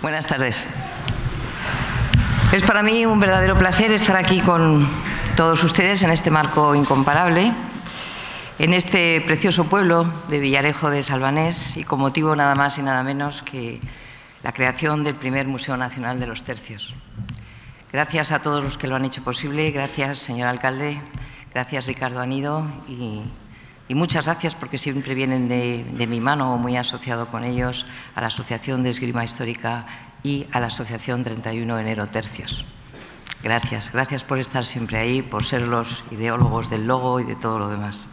Buenas tardes. Es para mí un verdadero placer estar aquí con todos ustedes en este marco incomparable, en este precioso pueblo de Villarejo de Salvanés y con motivo nada más y nada menos que la creación del primer Museo Nacional de los Tercios. Gracias a todos los que lo han hecho posible, gracias señor alcalde, gracias Ricardo Anido y muchas gracias porque siempre vienen de mi mano o muy asociado con ellos a la Asociación de Esgrima Histórica y a la Asociación 31 de Enero Tercios. Gracias, gracias por estar siempre ahí, por ser los ideólogos del logo y de todo lo demás.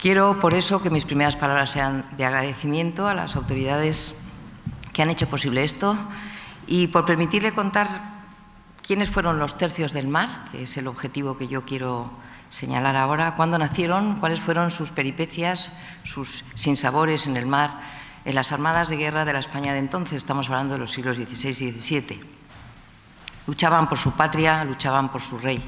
Quiero por eso que mis primeras palabras sean de agradecimiento a las autoridades que han hecho posible esto y por permitirle contar quiénes fueron los tercios del mar, que es el objetivo que yo quiero señalar ahora, cuándo nacieron, cuáles fueron sus peripecias, sus sinsabores en el mar, en las armadas de guerra de la España de entonces, estamos hablando de los siglos XVI y XVII. Luchaban por su patria, luchaban por su rey.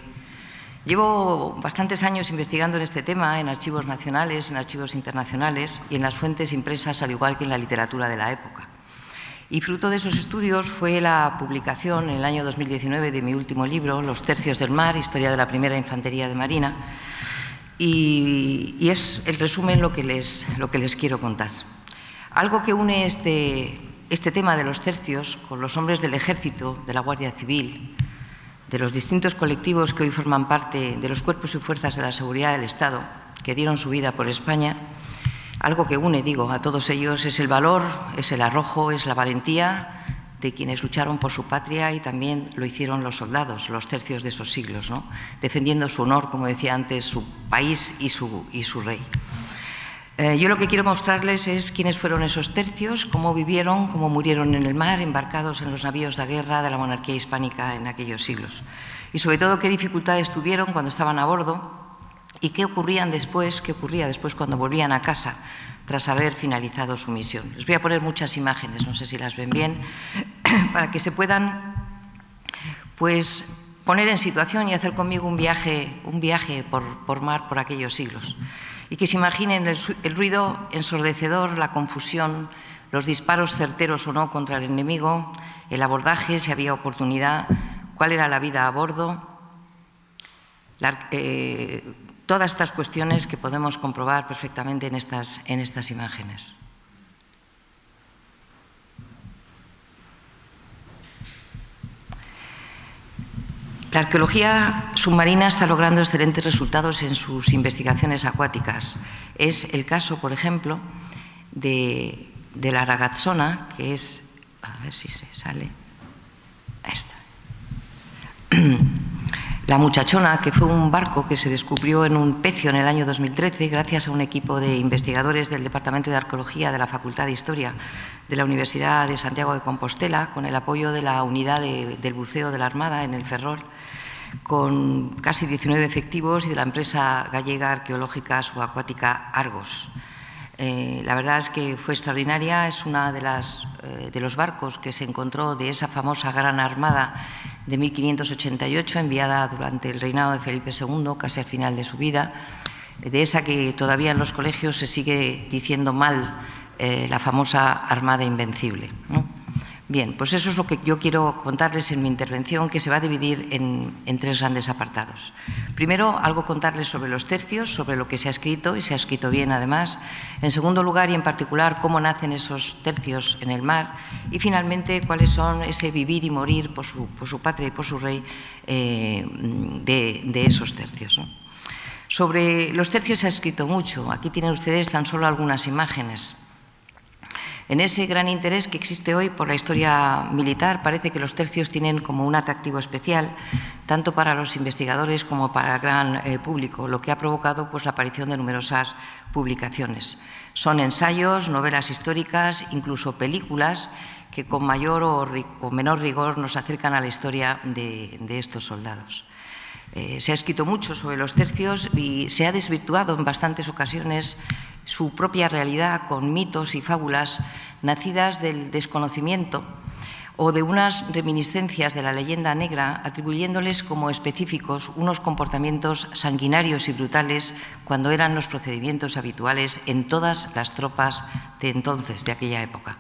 Llevo bastantes años investigando en este tema, en archivos nacionales, en archivos internacionales y en las fuentes impresas, al igual que en la literatura de la época. Y fruto de esos estudios fue la publicación en el año 2019 de mi último libro, Los Tercios del Mar, Historia de la Primera Infantería de Marina, y es el resumen lo que les quiero contar. Algo que une este tema de los tercios con los hombres del Ejército, de la Guardia Civil, de los distintos colectivos que hoy forman parte de los cuerpos y fuerzas de la seguridad del Estado, que dieron su vida por España, algo que une, digo, a todos ellos es el valor, es el arrojo, es la valentía de quienes lucharon por su patria y también lo hicieron los soldados, los tercios de esos siglos, ¿no? Defendiendo su honor, como decía antes, su país y su rey. Yo lo que quiero mostrarles es quiénes fueron esos tercios, cómo vivieron, cómo murieron en el mar, embarcados en los navíos de guerra de la monarquía hispánica en aquellos siglos. Y sobre todo qué dificultades tuvieron cuando estaban a bordo y qué ocurría después cuando volvían a casa tras haber finalizado su misión. Les voy a poner muchas imágenes, no sé si las ven bien, para que se puedan pues, poner en situación y hacer conmigo un viaje por mar por aquellos siglos. Y que se imaginen el ruido ensordecedor, la confusión, los disparos certeros o no contra el enemigo, el abordaje, si había oportunidad, cuál era la vida a bordo, todas estas cuestiones que podemos comprobar perfectamente en estas imágenes. La arqueología submarina está logrando excelentes resultados en sus investigaciones acuáticas. Es el caso, por ejemplo, de la ragazzona, que es… A ver si se sale… Esta. La muchachona, que fue un barco que se descubrió en un pecio en el año 2013 gracias a un equipo de investigadores del Departamento de Arqueología de la Facultad de Historia de la Universidad de Santiago de Compostela, con el apoyo de la unidad del buceo de la Armada en el Ferrol, con casi 19 efectivos y de la empresa gallega arqueológica subacuática Argos. La verdad es que fue extraordinaria, es una de los barcos que se encontró de esa famosa Gran Armada de 1588, enviada durante el reinado de Felipe II, casi al final de su vida, de esa que todavía en los colegios se sigue diciendo mal, la famosa Armada Invencible, ¿no? Bien, pues eso es lo que yo quiero contarles en mi intervención, que se va a dividir en tres grandes apartados. Primero, algo contarles sobre los tercios, sobre lo que se ha escrito, y se ha escrito bien además. En segundo lugar, y en particular, cómo nacen esos tercios en el mar. Y finalmente, cuáles son ese vivir y morir por su patria y por su rey de esos tercios, ¿no? Sobre los tercios se ha escrito mucho. Aquí tienen ustedes tan solo algunas imágenes. En ese gran interés que existe hoy por la historia militar, parece que los tercios tienen como un atractivo especial, tanto para los investigadores como para el gran público, lo que ha provocado pues, la aparición de numerosas publicaciones. Son ensayos, novelas históricas, incluso películas que con mayor o menor rigor nos acercan a la historia de estos soldados. Se ha escrito mucho sobre los tercios y se ha desvirtuado en bastantes ocasiones su propia realidad con mitos y fábulas nacidas del desconocimiento o de unas reminiscencias de la leyenda negra, atribuyéndoles como específicos unos comportamientos sanguinarios y brutales cuando eran los procedimientos habituales en todas las tropas de entonces, de aquella época.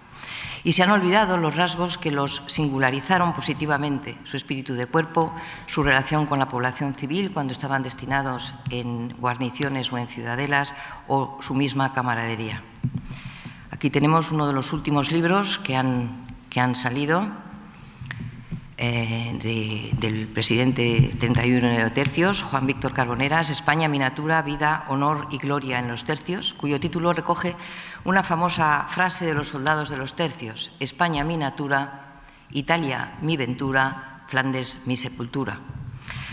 Y se han olvidado los rasgos que los singularizaron positivamente, su espíritu de cuerpo, su relación con la población civil cuando estaban destinados en guarniciones o en ciudadelas, o su misma camaradería. Aquí tenemos uno de los últimos libros que han salido del presidente 31 de enero tercios, Juan Víctor Carboneras, España, miniatura, vida, honor y gloria en los tercios, cuyo título recoge una famosa frase de los soldados de los tercios: España, mi natura, Italia, mi ventura, Flandes, mi sepultura.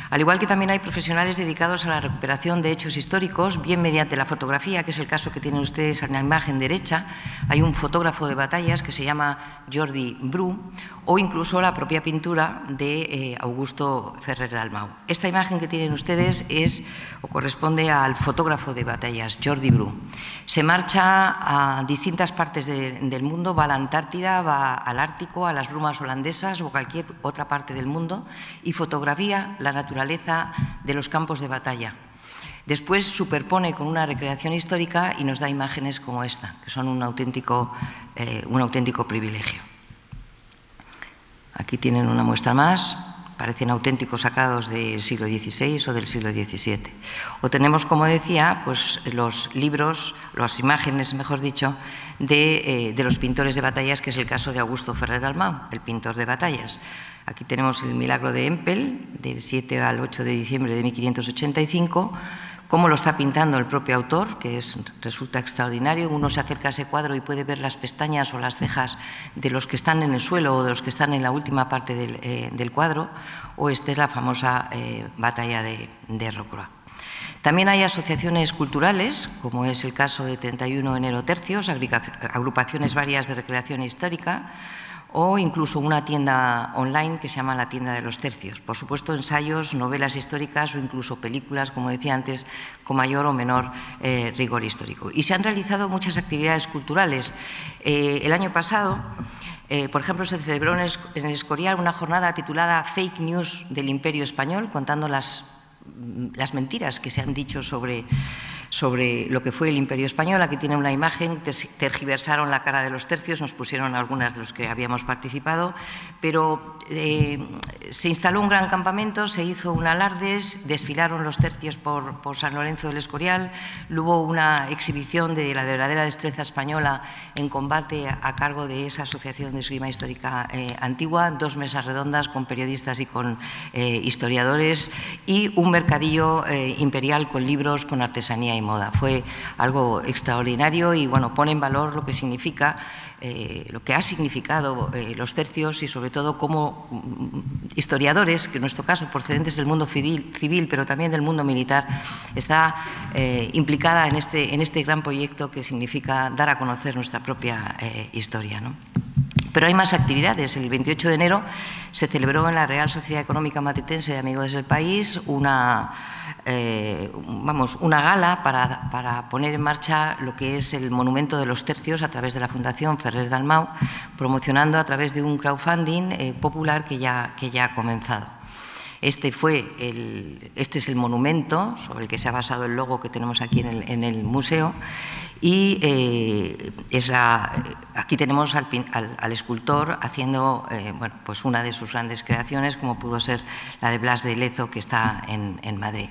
Al igual que también hay profesionales dedicados a la recuperación de hechos históricos, bien mediante la fotografía, que es el caso que tienen ustedes en la imagen derecha. Hay un fotógrafo de batallas que se llama Jordi Bru, o incluso la propia pintura de Augusto Ferrer Dalmau. Esta imagen que tienen ustedes corresponde al fotógrafo de batallas, Jordi Bru. Se marcha a distintas partes del mundo, va a la Antártida, va al Ártico, a las brumas holandesas o cualquier otra parte del mundo, y fotografía la naturaleza de los campos de batalla. Después superpone con una recreación histórica y nos da imágenes como esta, que son un auténtico privilegio. Aquí tienen una muestra más, parecen auténticos sacados del siglo XVI o del siglo XVII. O tenemos, como decía, pues los libros, las imágenes, mejor dicho, de los pintores de batallas, que es el caso de Augusto Ferrer Dalmau, el pintor de batallas. Aquí tenemos el Milagro de Empel, del 7 al 8 de diciembre de 1585, cómo lo está pintando el propio autor, que resulta extraordinario. Uno se acerca a ese cuadro y puede ver las pestañas o las cejas de los que están en el suelo o de los que están en la última parte del cuadro, o esta es la famosa batalla de Rocroi. También hay asociaciones culturales, como es el caso de 31 de enero tercios, agrupaciones varias de recreación histórica, o incluso una tienda online que se llama la Tienda de los Tercios. Por supuesto, ensayos, novelas históricas o incluso películas, como decía antes, con mayor o menor rigor histórico. Y se han realizado muchas actividades culturales. El año pasado, por ejemplo, se celebró en el Escorial una jornada titulada Fake News del Imperio Español, contando las mentiras que se han dicho sobre lo que fue el Imperio Español. Aquí tienen una imagen, tergiversaron la cara de los tercios, nos pusieron algunas de los que habíamos participado, pero se instaló un gran campamento, se hizo un alarde, desfilaron los tercios por San Lorenzo del Escorial, hubo una exhibición de la verdadera destreza española en combate a cargo de esa Asociación de Esgrima Histórica Antigua, 2 mesas redondas con periodistas y con historiadores, y un mercadillo imperial con libros, con artesanía y moda. Fue algo extraordinario y bueno, pone en valor lo que significa, lo que ha significado los tercios, y sobre todo como historiadores, que en nuestro caso procedentes del mundo civil, pero también del mundo militar, está implicada en este gran proyecto que significa dar a conocer nuestra propia historia, ¿no? Pero hay más actividades. El 28 de enero se celebró en la Real Sociedad Económica Matritense de Amigos del País una gala para poner en marcha lo que es el Monumento de los Tercios a través de la Fundación Ferrer Dalmau, promocionando a través de un crowdfunding popular que ya ha comenzado. Este es el monumento sobre el que se ha basado el logo que tenemos aquí en el museo, y aquí tenemos al escultor haciendo pues una de sus grandes creaciones, como pudo ser la de Blas de Lezo, que está en Madrid.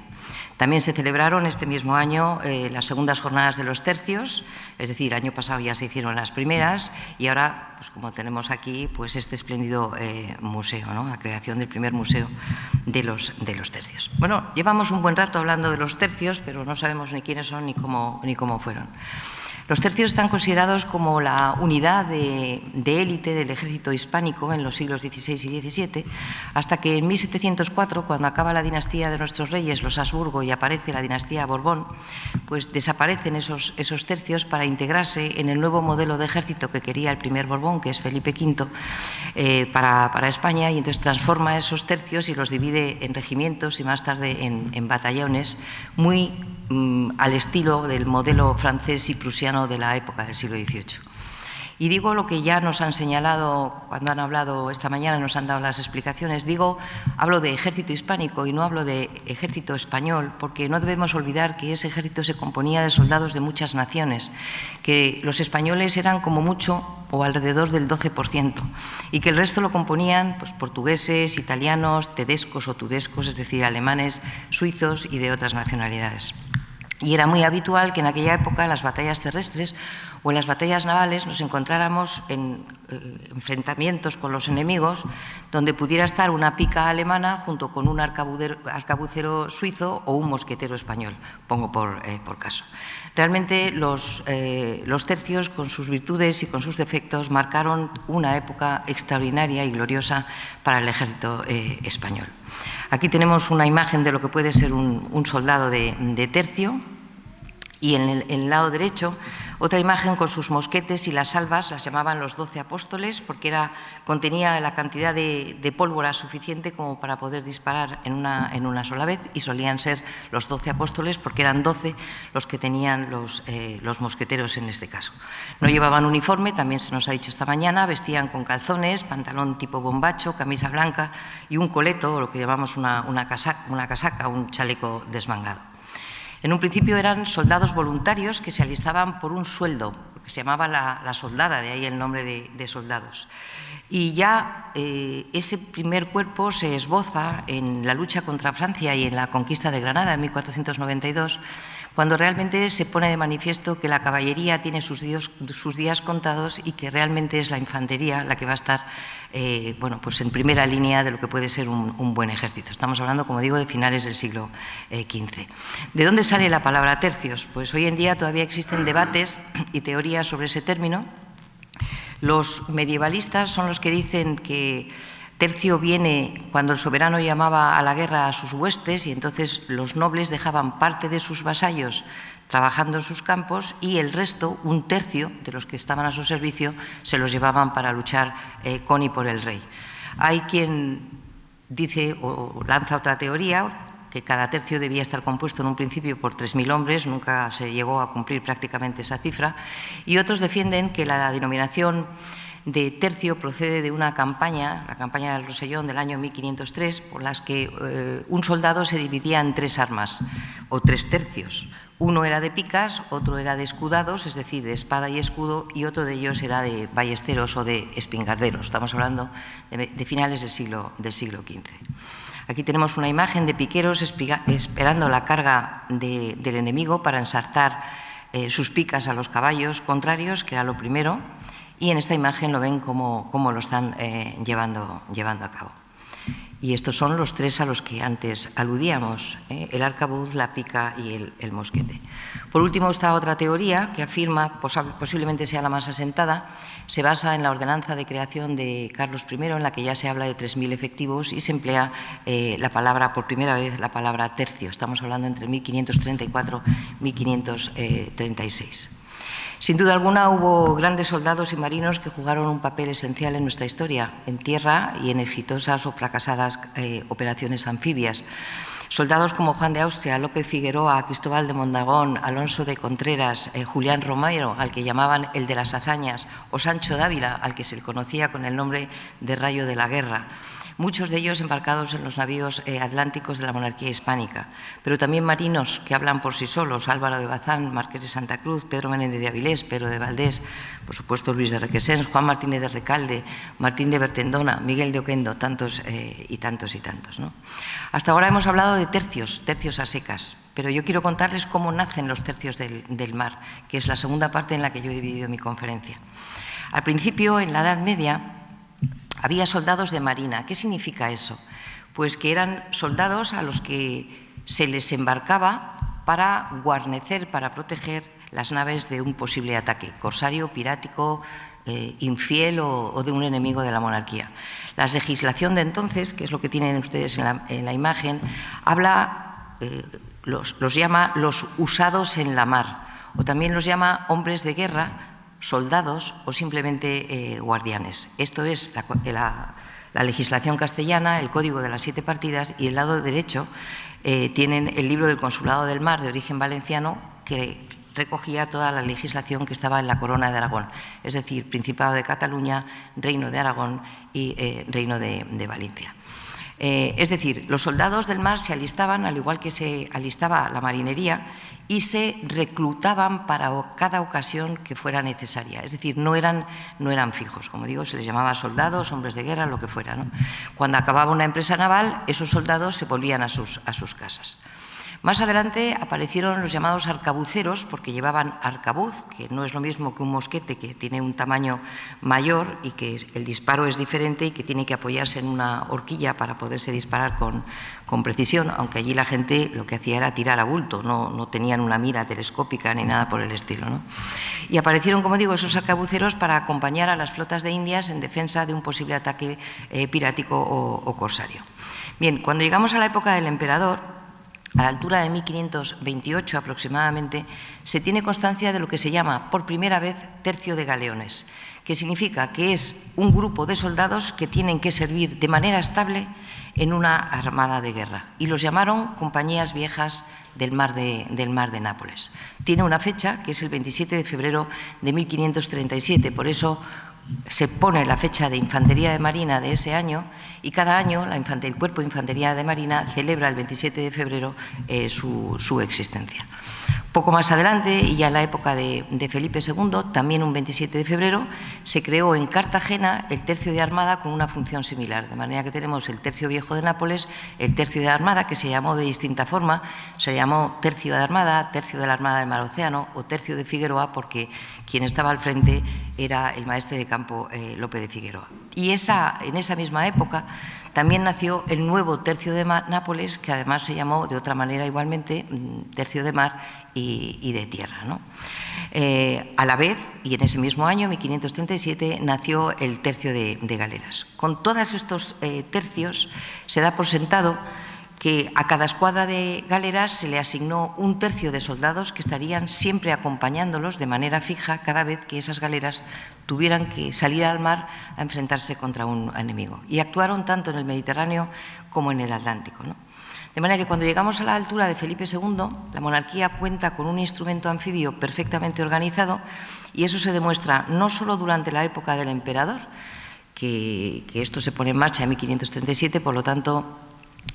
También se celebraron este mismo año las segundas jornadas de los tercios, es decir, el año pasado ya se hicieron las primeras, y ahora, pues como tenemos aquí, pues este espléndido museo, ¿no? La creación del primer museo de los tercios. Bueno, llevamos un buen rato hablando de los tercios, pero no sabemos ni quiénes son ni cómo fueron. Los tercios están considerados como la unidad de élite del ejército hispánico en los siglos XVI y XVII, hasta que en 1704, cuando acaba la dinastía de nuestros reyes, los Habsburgo, y aparece la dinastía Borbón, pues desaparecen esos tercios para integrarse en el nuevo modelo de ejército que quería el primer Borbón, que es Felipe V, para España, y entonces transforma esos tercios y los divide en regimientos y más tarde en batallones, muy al estilo del modelo francés y prusiano de la época del siglo XVIII. Y digo lo que ya nos han señalado cuando han hablado esta mañana, nos han dado las explicaciones. Hablo de ejército hispánico y no hablo de ejército español, porque no debemos olvidar que ese ejército se componía de soldados de muchas naciones, que los españoles eran como mucho o alrededor del 12%, y que el resto lo componían pues, portugueses, italianos, tedescos o tudescos, es decir, alemanes, suizos y de otras nacionalidades. Y era muy habitual que en aquella época, en las batallas terrestres o en las batallas navales, nos encontráramos en enfrentamientos con los enemigos donde pudiera estar una pica alemana junto con un arcabucero suizo o un mosquetero español, pongo por caso. Realmente los tercios, con sus virtudes y con sus defectos, marcaron una época extraordinaria y gloriosa para el ejército español. Aquí tenemos una imagen de lo que puede ser un soldado de tercio, y en el lado derecho otra imagen con sus mosquetes y las salvas, las llamaban los 12 apóstoles, porque contenía la cantidad de pólvora suficiente como para poder disparar en una sola vez, y solían ser los 12 apóstoles porque eran 12 los que tenían los mosqueteros en este caso. No llevaban uniforme, también se nos ha dicho esta mañana, vestían con calzones, pantalón tipo bombacho, camisa blanca y un coleto, o lo que llamamos una casaca, un chaleco desmangado. En un principio eran soldados voluntarios que se alistaban por un sueldo, que se llamaba la soldada, de ahí el nombre de soldados. Y ya ese primer cuerpo se esboza en la lucha contra Francia y en la conquista de Granada en 1492, cuando realmente se pone de manifiesto que la caballería tiene sus días contados y que realmente es la infantería la que va a estar pues en primera línea de lo que puede ser un buen ejército. Estamos hablando, como digo, de finales del siglo XV. ¿De dónde sale la palabra tercios? Pues hoy en día todavía existen debates y teorías sobre ese término. Los medievalistas son los que dicen que tercio viene cuando el soberano llamaba a la guerra a sus huestes, y entonces los nobles dejaban parte de sus vasallos trabajando en sus campos y el resto, un tercio de los que estaban a su servicio, se los llevaban para luchar con y por el rey. Hay quien dice o lanza otra teoría, que cada tercio debía estar compuesto en un principio por 3.000 hombres, nunca se llegó a cumplir prácticamente esa cifra, y otros defienden que la denominación de tercio procede de una campaña, la campaña del Rosellón del año 1503, por las que un soldado se dividía en 3 armas o 3 tercios. Uno era de picas, otro era de escudados, es decir, de espada y escudo, y otro de ellos era de ballesteros o de espingarderos. Estamos hablando de finales del siglo XV. Aquí tenemos una imagen de piqueros esperando la carga del enemigo para ensartar sus picas a los caballos contrarios, que era lo primero, y en esta imagen lo ven cómo lo están llevando a cabo. Y estos son los 3 a los que antes aludíamos, el arcabuz, la pica y el mosquete. Por último, está otra teoría que afirma, posiblemente sea la más asentada, se basa en la ordenanza de creación de Carlos I, en la que ya se habla de 3.000 efectivos y se emplea por primera vez la palabra tercio. Estamos hablando entre 1534 y 1536. Sin duda alguna hubo grandes soldados y marinos que jugaron un papel esencial en nuestra historia, en tierra y en exitosas o fracasadas operaciones anfibias. Soldados como Juan de Austria, Lope Figueroa, Cristóbal de Mondragón, Alonso de Contreras, Julián Romero, al que llamaban el de las hazañas, o Sancho Dávila, al que se le conocía con el nombre de Rayo de la Guerra. Muchos de ellos embarcados en los navíos atlánticos de la monarquía hispánica, pero también marinos que hablan por sí solos: Álvaro de Bazán, Marqués de Santa Cruz, Pedro Menéndez de Avilés, Pedro de Valdés, por supuesto Luis de Requesens, Juan Martínez de Recalde, Martín de Bertendona, Miguel de Oquendo, tantos y tantos, ¿no? Hasta ahora hemos hablado de tercios a secas, pero yo quiero contarles cómo nacen los tercios del mar, que es la segunda parte en la que yo he dividido mi conferencia. Al principio, en la Edad Media, había soldados de marina. ¿Qué significa eso? Pues que eran soldados a los que se les embarcaba para guarnecer, para proteger las naves de un posible ataque corsario, pirático, infiel o de un enemigo de la monarquía. La legislación de entonces, que es lo que tienen ustedes en la imagen, los llama los usados en la mar, o también los llama hombres de guerra, soldados o simplemente guardianes. Esto es la legislación castellana, el Código de las 7 partidas, y el lado derecho tienen el libro del Consulado del Mar, de origen valenciano, que recogía toda la legislación que estaba en la Corona de Aragón, es decir, Principado de Cataluña, Reino de Aragón y Reino de Valencia. Es decir, los soldados del mar se alistaban, al igual que se alistaba la marinería, y se reclutaban para cada ocasión que fuera necesaria. Es decir, no eran fijos. Como digo, se les llamaba soldados, hombres de guerra, lo que fuera, ¿no? Cuando acababa una empresa naval, esos soldados se volvían a sus casas. Más adelante aparecieron los llamados arcabuceros, porque llevaban arcabuz, que no es lo mismo que un mosquete, que tiene un tamaño mayor y que el disparo es diferente y que tiene que apoyarse en una horquilla para poderse disparar con precisión, aunque allí la gente lo que hacía era tirar a bulto, no tenían una mira telescópica ni nada por el estilo, ¿no? Y aparecieron, como digo, esos arcabuceros para acompañar a las flotas de Indias en defensa de un posible ataque pirático o corsario. Bien, cuando llegamos a la época del emperador, a la altura de 1528 aproximadamente, se tiene constancia de lo que se llama por primera vez tercio de galeones, que significa que es un grupo de soldados que tienen que servir de manera estable en una armada de guerra, y los llamaron compañías viejas del mar de Nápoles. Tiene una fecha, que es el 27 de febrero de 1537, por eso se pone la fecha de Infantería de Marina de ese año, y cada año el Cuerpo de Infantería de Marina celebra el 27 de febrero su existencia. Poco más adelante, y ya en la época de Felipe II, también un 27 de febrero, se creó en Cartagena el Tercio de Armada con una función similar, de manera que tenemos el Tercio Viejo de Nápoles, el Tercio de Armada, que se llamó de distinta forma, se llamó Tercio de Armada, Tercio de la Armada del Mar Océano o Tercio de Figueroa, porque quien estaba al frente era el maestre de campo Lope de Figueroa. Y en esa misma época también nació el nuevo Tercio de Nápoles, que además se llamó de otra manera igualmente Tercio de Mar y de Tierra, ¿no? A la vez, y en ese mismo año, 1537, nació el Tercio de Galeras. Con todos estos tercios se da por sentado que a cada escuadra de galeras se le asignó un tercio de soldados que estarían siempre acompañándolos de manera fija cada vez que esas galeras tuvieran que salir al mar a enfrentarse contra un enemigo. Y actuaron tanto en el Mediterráneo como en el Atlántico, ¿no? De manera que cuando llegamos a la altura de Felipe II, la monarquía cuenta con un instrumento anfibio perfectamente organizado, y eso se demuestra no solo durante la época del emperador, que esto se pone en marcha en 1537, por lo tanto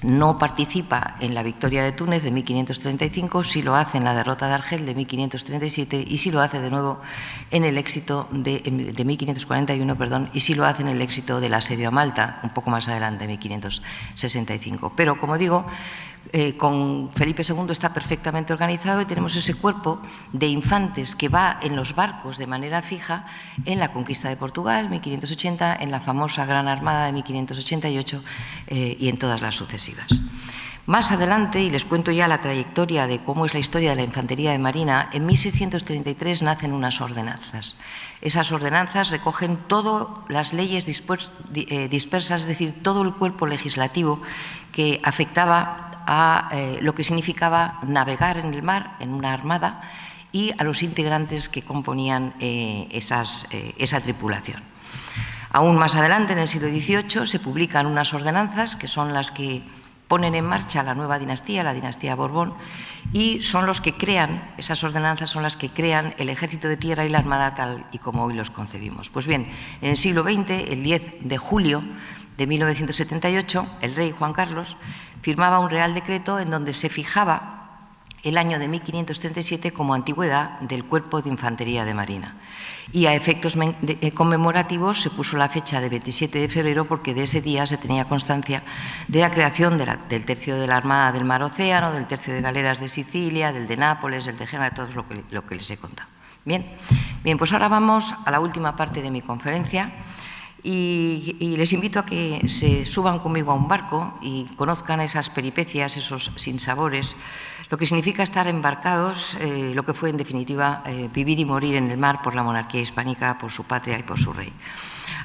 no participa en la victoria de Túnez de 1535, sí lo hace en la derrota de Argel de 1537 y sí lo hace de nuevo en el éxito de 1541, y sí lo hace en el éxito del asedio a Malta, un poco más adelante, en 1565. Pero, como digo, con Felipe II está perfectamente organizado y tenemos ese cuerpo de infantes que va en los barcos de manera fija en la conquista de Portugal, 1580, en la famosa Gran Armada de 1588 y en todas las sucesivas. Más adelante, y les cuento ya la trayectoria de cómo es la historia de la Infantería de Marina, en 1633 nacen unas ordenanzas. Esas ordenanzas recogen todas las leyes dispersas, es decir, todo el cuerpo legislativo que afectaba a lo que significaba navegar en el mar en una armada y a los integrantes que componían esa tripulación. Aún más adelante, en el siglo XVIII, se publican unas ordenanzas que son las que ponen en marcha la nueva dinastía, la dinastía Borbón, y son los que crean, esas ordenanzas son las que crean el ejército de tierra y la armada tal y como hoy los concebimos. Pues bien, en el siglo XX, el 10 de julio de 1978, el rey Juan Carlos firmaba un real decreto en donde se fijaba el año de 1537 como antigüedad del Cuerpo de Infantería de Marina. Y a efectos conmemorativos se puso la fecha de 27 de febrero porque de ese día se tenía constancia de la creación del Tercio de la Armada del Mar Océano, del Tercio de Galeras de Sicilia, del de Nápoles, del de Génova, de todo lo que les he contado. Bien, pues ahora vamos a la última parte de mi conferencia. Y les invito a que se suban conmigo a un barco y conozcan esas peripecias, esos sinsabores, lo que significa estar embarcados, lo que fue en definitiva vivir y morir en el mar por la monarquía hispánica, por su patria y por su rey.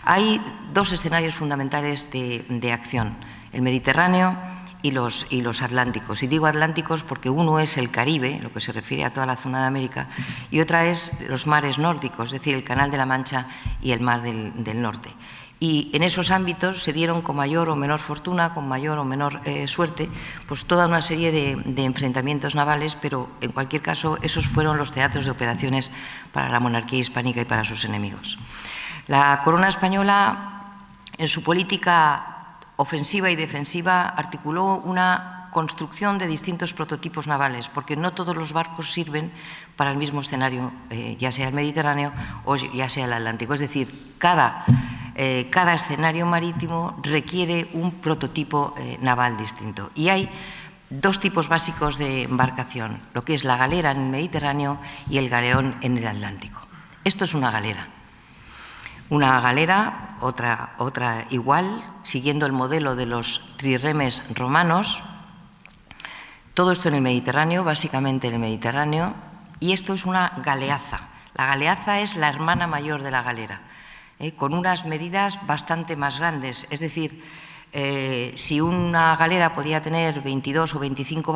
Hay dos escenarios fundamentales de acción, el Mediterráneo y los atlánticos. Y digo atlánticos porque uno es el Caribe, lo que se refiere a toda la zona de América, y otra es los mares nórdicos, es decir, el Canal de la Mancha y el Mar del Norte. Y en esos ámbitos se dieron con mayor o menor fortuna, con mayor o menor suerte, pues toda una serie de enfrentamientos navales, pero en cualquier caso esos fueron los teatros de operaciones para la monarquía hispánica y para sus enemigos. La corona española, en su política ofensiva y defensiva, articuló una construcción de distintos prototipos navales, porque no todos los barcos sirven para el mismo escenario, ya sea el Mediterráneo o ya sea el Atlántico. Es decir, cada escenario marítimo requiere un prototipo naval distinto. Y hay dos tipos básicos de embarcación, lo que es la galera en el Mediterráneo y el galeón en el Atlántico. Esto es una galera. Una galera, otra igual, siguiendo el modelo de los trirremes romanos. Todo esto en el Mediterráneo, básicamente en el Mediterráneo, y esto es una galeaza. La galeaza es la hermana mayor de la galera, con unas medidas bastante más grandes. Es decir, si una galera podía tener 22 o 25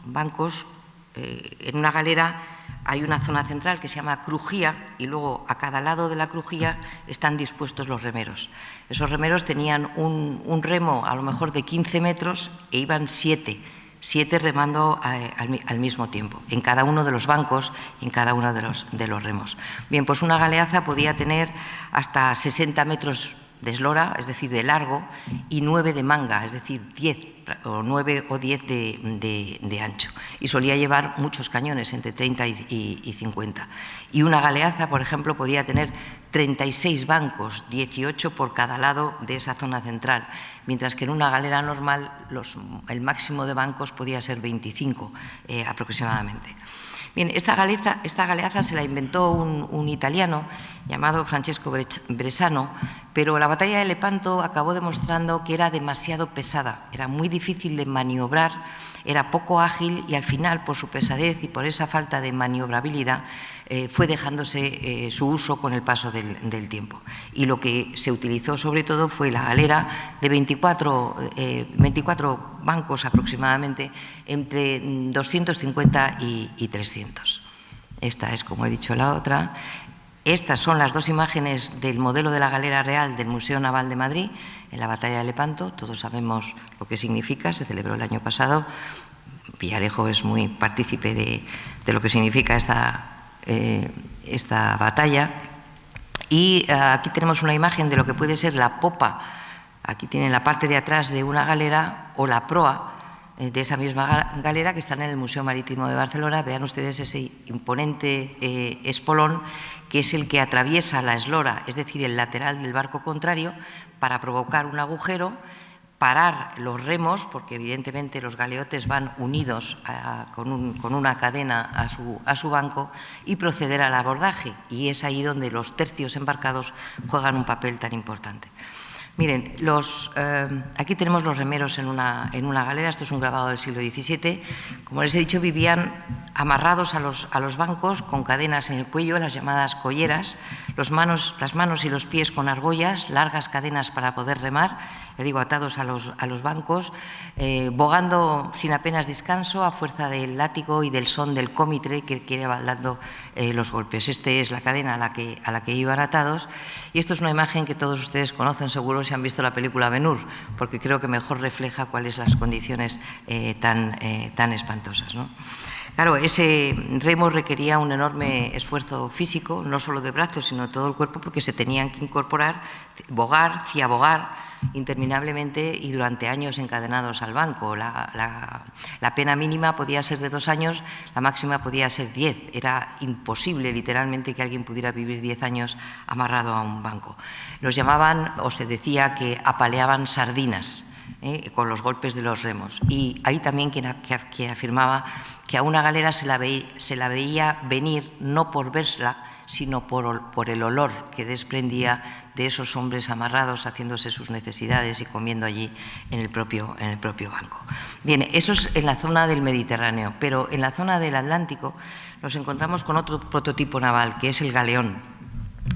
bancos, en una galera hay una zona central que se llama crujía y luego a cada lado de la crujía están dispuestos los remeros. Esos remeros tenían un remo a lo mejor de 15 metros e iban 7 remando al mismo tiempo, en cada uno de los bancos y en cada uno de los remos. Bien, pues una galeaza podía tener hasta 60 metros de eslora, es decir, de largo, y 9 de manga, es decir, 9 o 10 de ancho. Y solía llevar muchos cañones, entre 30 y 50. Y una galeaza, por ejemplo, podía tener 36 bancos, 18 por cada lado de esa zona central, mientras que en una galera normal el máximo de bancos podía ser 25 aproximadamente. Bien, esta galeaza se la inventó un italiano llamado Francesco Bresano, pero la batalla de Lepanto acabó demostrando que era demasiado pesada, era muy difícil de maniobrar, era poco ágil y al final, por su pesadez y por esa falta de maniobrabilidad, fue dejándose su uso con el paso del tiempo. Y lo que se utilizó sobre todo fue la galera de 24 bancos aproximadamente, entre 250 y 300. Esta es, como he dicho, la otra. Estas son las dos imágenes del modelo de la galera real del Museo Naval de Madrid en la batalla de Lepanto. Todos sabemos lo que significa, se celebró el año pasado. Villarejo es muy partícipe de lo que significa esta batalla. Y aquí tenemos una imagen de lo que puede ser la popa. Aquí tienen la parte de atrás de una galera o la proa de esa misma galera que está en el Museo Marítimo de Barcelona. Vean ustedes ese imponente espolón que es el que atraviesa la eslora, es decir, el lateral del barco contrario, para provocar un agujero, parar los remos, porque evidentemente los galeotes van unidos con una cadena a su banco, y proceder al abordaje. Y es ahí donde los tercios embarcados juegan un papel tan importante. Miren, aquí tenemos los remeros en una galera. Esto es un grabado del siglo XVII. Como les he dicho, vivían amarrados a los bancos con cadenas en el cuello, las llamadas colleras, las manos y los pies con argollas, largas cadenas para poder remar, le digo, atados a los bancos, bogando sin apenas descanso a fuerza del látigo y del son del cómitre que iba dando los golpes. Esta es la cadena a la que iban atados, y esto es una imagen que todos ustedes conocen seguro si han visto la película Ben-Hur, porque creo que mejor refleja cuáles las condiciones tan espantosas, ¿no? Claro, ese remo requería un enorme esfuerzo físico, no solo de brazos, sino de todo el cuerpo, porque se tenían que incorporar, bogar, ciabogar interminablemente y durante años encadenados al banco. La pena mínima podía ser de 2 años, la máxima podía ser 10. Era imposible, literalmente, que alguien pudiera vivir 10 años amarrado a un banco. Los llamaban, o se decía que apaleaban sardinas, con los golpes de los remos. Y hay también quien afirmaba que a una galera se la veía venir no por verla, sino por el olor que desprendía de esos hombres amarrados haciéndose sus necesidades y comiendo allí en el propio banco. Bien, eso es en la zona del Mediterráneo, pero en la zona del Atlántico nos encontramos con otro prototipo naval, que es el galeón.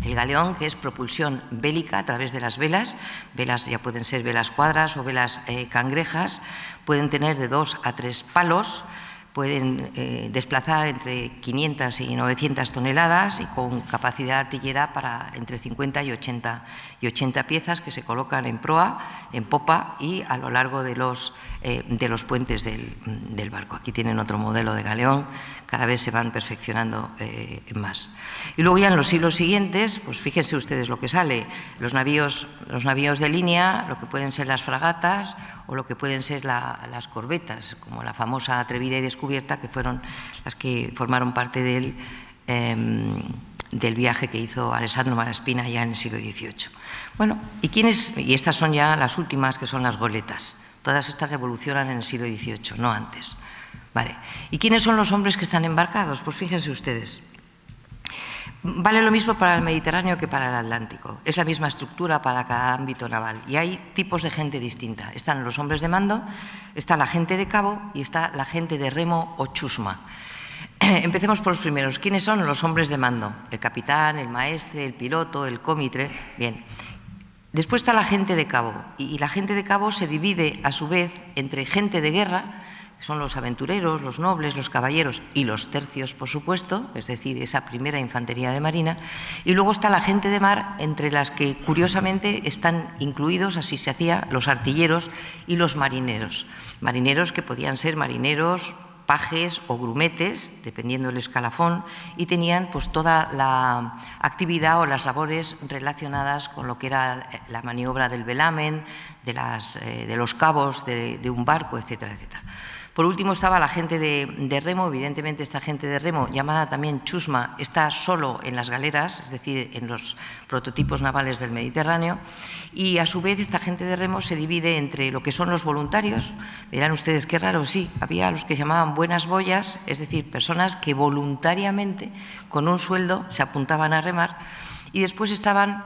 El galeón, que es propulsión bélica a través de las velas ya pueden ser velas cuadras o velas cangrejas, pueden tener de 2 a 3 palos, pueden desplazar entre 500 y 900 toneladas y con capacidad artillera para entre 50 y 80 piezas que se colocan en proa, en popa y a lo largo de los puentes del barco. Aquí tienen otro modelo de galeón, cada vez se van perfeccionando más. Y luego ya en los siglos siguientes, pues fíjense ustedes lo que sale, los navíos de línea, lo que pueden ser las fragatas o lo que pueden ser las corbetas, como la famosa Atrevida y Descubierta, que fueron las que formaron parte del viaje que hizo Alessandro Malaspina ya en el siglo XVIII. Bueno, y estas son ya las últimas, que son las goletas. Todas estas evolucionan en el siglo XVIII, no antes. Vale. ¿Y quiénes son los hombres que están embarcados? Pues fíjense ustedes. Vale lo mismo para el Mediterráneo que para el Atlántico. Es la misma estructura para cada ámbito naval y hay tipos de gente distinta. Están los hombres de mando, está la gente de cabo y está la gente de remo o chusma. Empecemos por los primeros. ¿Quiénes son los hombres de mando? El capitán, el maestre, el piloto, el cómitre. Bien. Después está la gente de cabo y la gente de cabo se divide a su vez entre gente de guerra, que son los aventureros, los nobles, los caballeros y los tercios, por supuesto, es decir, esa primera infantería de marina, y luego está la gente de mar, entre las que curiosamente están incluidos, así se hacía, los artilleros y los marineros. Marineros que podían ser marineros, pajes o grumetes, dependiendo del escalafón, y tenían pues toda la actividad o las labores relacionadas con lo que era la maniobra del velamen, de los cabos de un barco, etcétera, etcétera. Por último estaba la gente de remo. Evidentemente esta gente de remo, llamada también chusma, está solo en las galeras, es decir, en los prototipos navales del Mediterráneo, y a su vez esta gente de remo se divide entre lo que son los voluntarios. Verán ustedes qué raro, sí, había los que llamaban buenas boyas, es decir, personas que voluntariamente con un sueldo se apuntaban a remar, y después estaban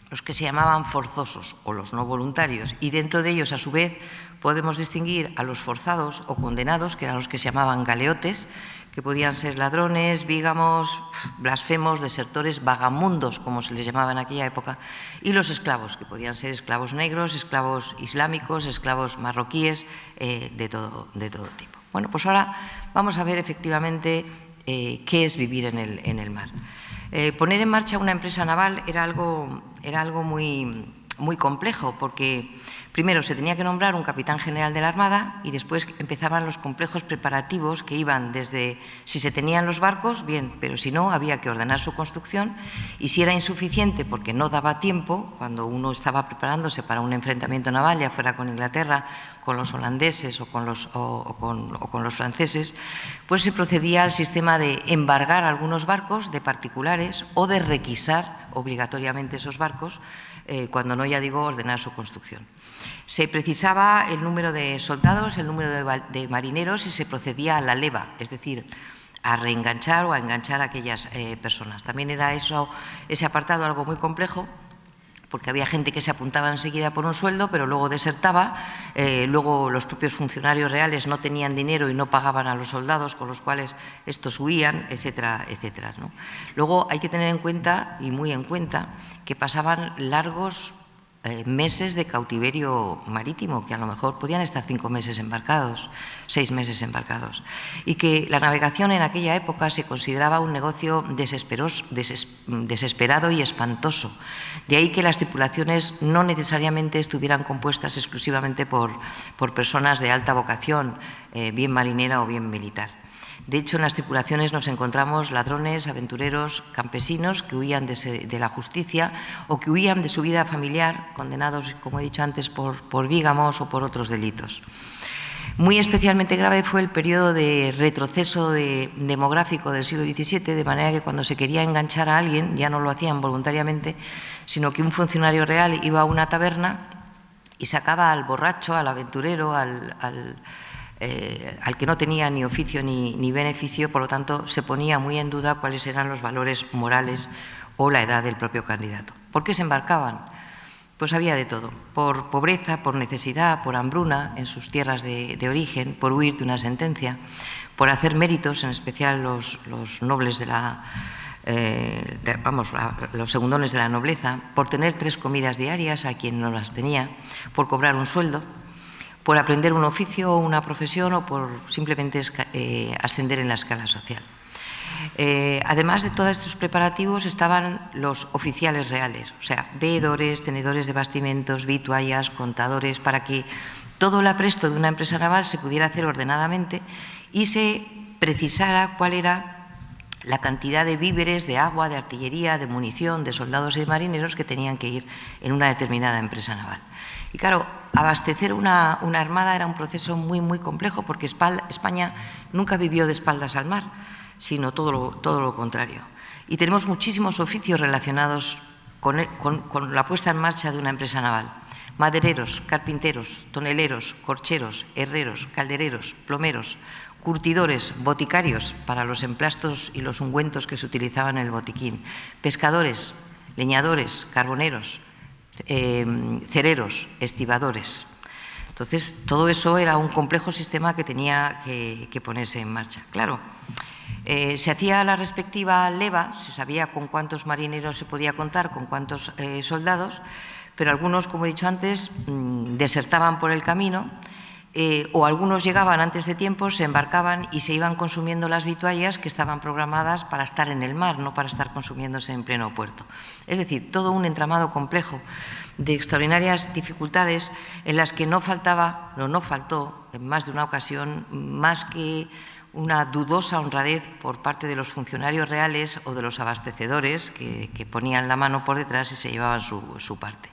los que se llamaban forzosos o los no voluntarios, y dentro de ellos a su vez podemos distinguir a los forzados o condenados, que eran los que se llamaban galeotes, que podían ser ladrones, bígamos, blasfemos, desertores, vagamundos, como se les llamaba en aquella época, y los esclavos, que podían ser esclavos negros, esclavos islámicos, esclavos marroquíes, de todo tipo. Bueno, pues ahora vamos a ver efectivamente qué es vivir en el mar. Poner en marcha una empresa naval era algo muy complejo, porque primero se tenía que nombrar un capitán general de la Armada y después empezaban los complejos preparativos que iban desde si se tenían los barcos, bien, pero si no, había que ordenar su construcción, y si era insuficiente porque no daba tiempo, cuando uno estaba preparándose para un enfrentamiento naval, ya fuera con Inglaterra, con los holandeses o con los franceses, pues se procedía al sistema de embargar algunos barcos de particulares o de requisar obligatoriamente esos barcos, cuando no, ya digo, ordenar su construcción. Se precisaba el número de soldados, el número de marineros y se procedía a la leva, es decir, a reenganchar o a enganchar a aquellas personas. También era ese apartado algo muy complejo, porque había gente que se apuntaba enseguida por un sueldo, pero luego desertaba, luego los propios funcionarios reales no tenían dinero y no pagaban a los soldados, con los cuales estos huían, etcétera, etcétera, ¿no? Luego hay que tener en cuenta, y muy en cuenta, que pasaban largos meses de cautiverio marítimo, que a lo mejor podían estar 5 meses embarcados, 6 meses embarcados, y que la navegación en aquella época se consideraba un negocio desesperado y espantoso. De ahí que las tripulaciones no necesariamente estuvieran compuestas exclusivamente por personas de alta vocación, bien marinera o bien militar. De hecho, en las tripulaciones nos encontramos ladrones, aventureros, campesinos que huían de la justicia o que huían de su vida familiar, condenados, como he dicho antes, por bígamos o por otros delitos. Muy especialmente grave fue el periodo de retroceso demográfico del siglo XVII, de manera que cuando se quería enganchar a alguien, ya no lo hacían voluntariamente, sino que un funcionario real iba a una taberna y sacaba al borracho, al aventurero, al que no tenía ni oficio ni beneficio, por lo tanto se ponía muy en duda cuáles eran los valores morales o la edad del propio candidato. ¿Por qué se embarcaban? Pues había de todo: por pobreza, por necesidad, por hambruna en sus tierras de origen, por huir de una sentencia, por hacer méritos, en especial los nobles los segundones de la nobleza, por tener 3 comidas diarias a quien no las tenía, por cobrar un sueldo, por aprender un oficio o una profesión o por simplemente ascender en la escala social. Además de todos estos preparativos estaban los oficiales reales, o sea, veedores, tenedores de bastimentos, vituallas, contadores, para que todo el apresto de una empresa naval se pudiera hacer ordenadamente y se precisara cuál era la cantidad de víveres, de agua, de artillería, de munición, de soldados y de marineros que tenían que ir en una determinada empresa naval. Y claro, abastecer una armada era un proceso muy, muy complejo porque España nunca vivió de espaldas al mar, sino todo lo contrario. Y tenemos muchísimos oficios relacionados con la puesta en marcha de una empresa naval. Madereros, carpinteros, toneleros, corcheros, herreros, caldereros, plomeros, curtidores, boticarios para los emplastos y los ungüentos que se utilizaban en el botiquín, pescadores, leñadores, carboneros, cereros, estibadores. Entonces, todo eso era un complejo sistema que tenía que ponerse en marcha. Claro, se hacía la respectiva leva, se sabía con cuántos marineros se podía contar, con cuántos soldados, pero algunos, como he dicho antes, desertaban por el camino o algunos llegaban antes de tiempo, se embarcaban y se iban consumiendo las vituallas que estaban programadas para estar en el mar, no para estar consumiéndose en pleno puerto. Es decir, todo un entramado complejo de extraordinarias dificultades en las que no faltó en más de una ocasión más que una dudosa honradez por parte de los funcionarios reales o de los abastecedores que ponían la mano por detrás y se llevaban su parte.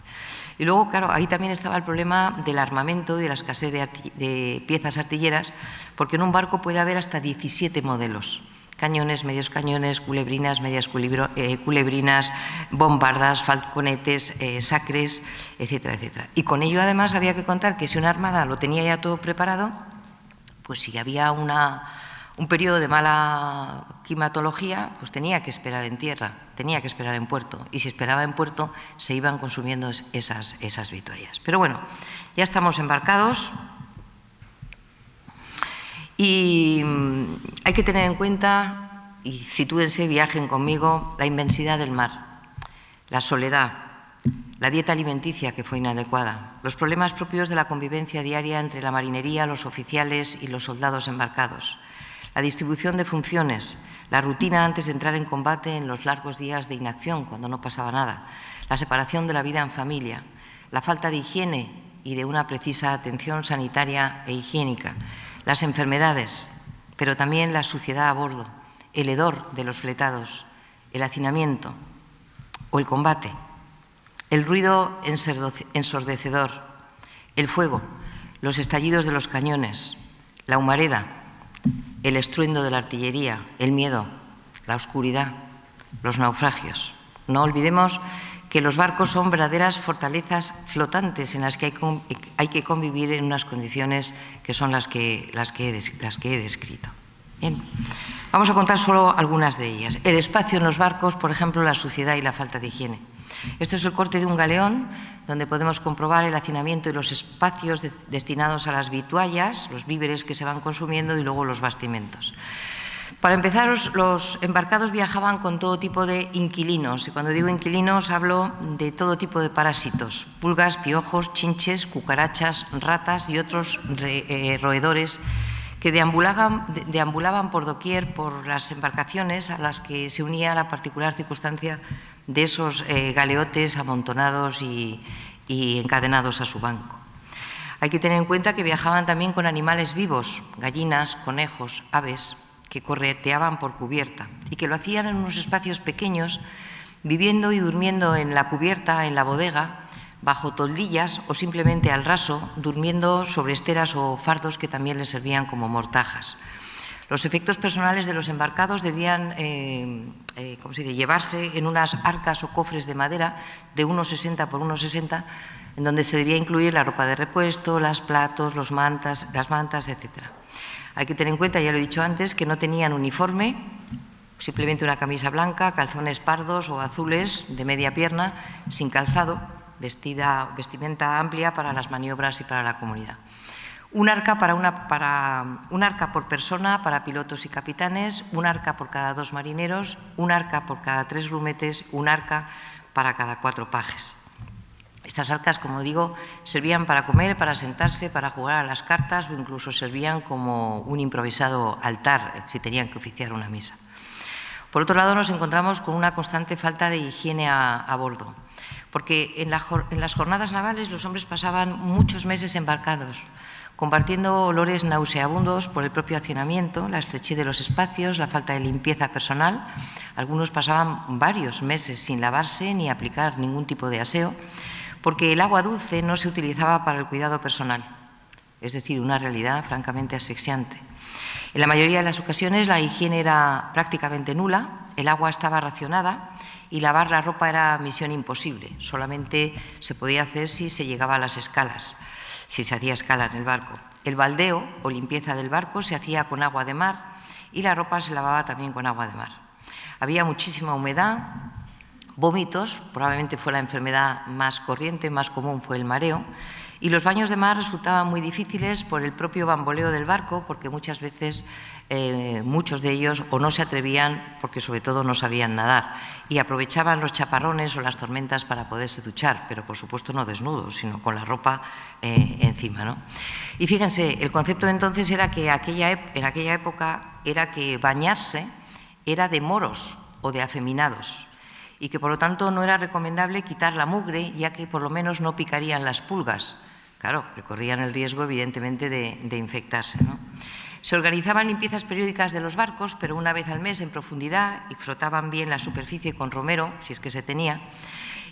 Y luego, claro, ahí también estaba el problema del armamento y de la escasez de piezas artilleras, porque en un barco puede haber hasta 17 modelos. Cañones, medios cañones, culebrinas, medias culebrinas, bombardas, falconetes, sacres, etcétera, etcétera. Y con ello, además, había que contar que si una armada lo tenía ya todo preparado, pues si había un periodo de mala climatología, pues tenía que esperar en tierra, tenía que esperar en puerto. Y si esperaba en puerto, se iban consumiendo esas vituallas. Pero bueno, ya estamos embarcados y hay que tener en cuenta, y sitúense, viajen conmigo, la inmensidad del mar, la soledad, la dieta alimenticia que fue inadecuada, los problemas propios de la convivencia diaria entre la marinería, los oficiales y los soldados embarcados, la distribución de funciones, la rutina antes de entrar en combate en los largos días de inacción, cuando no pasaba nada, la separación de la vida en familia, la falta de higiene y de una precisa atención sanitaria e higiénica, las enfermedades, pero también la suciedad a bordo, el hedor de los fletados, el hacinamiento o el combate, el ruido ensordecedor, el fuego, los estallidos de los cañones, la humareda, el estruendo de la artillería, el miedo, la oscuridad, los naufragios. No olvidemos que los barcos son verdaderas fortalezas flotantes en las que hay que convivir en unas condiciones que son las que he descrito. Bien. Vamos a contar solo algunas de ellas. El espacio en los barcos, por ejemplo, la suciedad y la falta de higiene. Esto es el corte de un galeón, donde podemos comprobar el hacinamiento y los espacios destinados a las vituallas, los víveres que se van consumiendo y luego los bastimentos. Para empezar, los embarcados viajaban con todo tipo de inquilinos, y cuando digo inquilinos hablo de todo tipo de parásitos, pulgas, piojos, chinches, cucarachas, ratas y otros roedores que deambulaban por doquier por las embarcaciones a las que se unía la particular circunstancia de esos galeotes amontonados y encadenados a su banco. Hay que tener en cuenta que viajaban también con animales vivos, gallinas, conejos, aves, que correteaban por cubierta y que lo hacían en unos espacios pequeños, viviendo y durmiendo en la cubierta, en la bodega, bajo toldillas o simplemente al raso, durmiendo sobre esteras o fardos que también les servían como mortajas. Los efectos personales de los embarcados debían llevarse en unas arcas o cofres de madera de 1,60 por 1,60, en donde se debía incluir la ropa de repuesto, los platos, las mantas, etc. Hay que tener en cuenta, ya lo he dicho antes, que no tenían uniforme, simplemente una camisa blanca, calzones pardos o azules de media pierna, sin calzado, vestimenta amplia para las maniobras y para la comunidad. Un arca por persona para pilotos y capitanes, un arca por cada 2 marineros, un arca por cada 3 grumetes, un arca para cada 4 pajes. Estas arcas, como digo, servían para comer, para sentarse, para jugar a las cartas o incluso servían como un improvisado altar si tenían que oficiar una misa. Por otro lado, nos encontramos con una constante falta de higiene a bordo, porque en las jornadas navales los hombres pasaban muchos meses embarcados, compartiendo olores nauseabundos por el propio hacinamiento, la estrechez de los espacios, la falta de limpieza personal. Algunos pasaban varios meses sin lavarse ni aplicar ningún tipo de aseo, porque el agua dulce no se utilizaba para el cuidado personal, es decir, una realidad francamente asfixiante. En la mayoría de las ocasiones la higiene era prácticamente nula, el agua estaba racionada y lavar la ropa era misión imposible. Solamente se podía hacer si se llegaba a las escalas, si se hacía escala en el barco. El baldeo o limpieza del barco se hacía con agua de mar y la ropa se lavaba también con agua de mar. Había muchísima humedad, vómitos, probablemente fue la enfermedad más corriente, más común fue el mareo, y los baños de mar resultaban muy difíciles por el propio bamboleo del barco, porque muchas veces muchos de ellos o no se atrevían porque sobre todo no sabían nadar y aprovechaban los chaparrones o las tormentas para poderse duchar, pero por supuesto no desnudos, sino con la ropa encima, ¿no? Y fíjense, el concepto entonces era que en aquella época era que bañarse era de moros o de afeminados, y que por lo tanto no era recomendable quitar la mugre, ya que por lo menos no picarían las pulgas, claro, que corrían el riesgo evidentemente de infectarse, ¿no? Se organizaban limpiezas periódicas de los barcos, pero una vez al mes en profundidad, y frotaban bien la superficie con romero, si es que se tenía,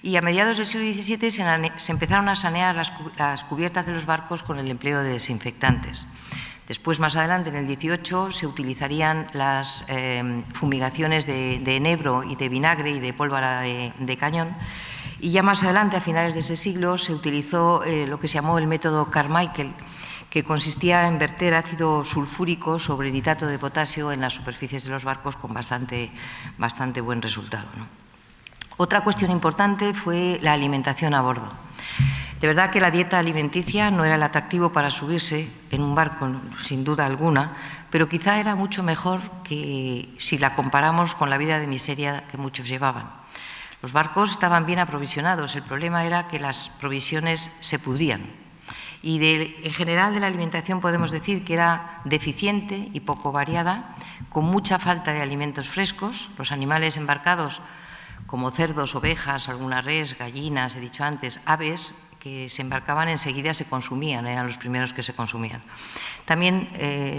y a mediados del siglo XVII se empezaron a sanear las cubiertas de los barcos con el empleo de desinfectantes. Después, más adelante, en el XVIII, se utilizarían las fumigaciones de enebro y de vinagre y de pólvora de cañón. Y ya más adelante, a finales de ese siglo, se utilizó lo que se llamó el método Carmichael, que consistía en verter ácido sulfúrico sobre nitrato de potasio en las superficies de los barcos con bastante buen resultado, ¿no? Otra cuestión importante fue la alimentación a bordo. De verdad que la dieta alimenticia no era el atractivo para subirse en un barco, sin duda alguna, pero quizá era mucho mejor que si la comparamos con la vida de miseria que muchos llevaban. Los barcos estaban bien aprovisionados, el problema era que las provisiones se pudrían. Y en general de la alimentación podemos decir que era deficiente y poco variada, con mucha falta de alimentos frescos. Los animales embarcados, como cerdos, ovejas, alguna res, gallinas, he dicho antes, aves, que se embarcaban enseguida se consumían, eran los primeros que se consumían. También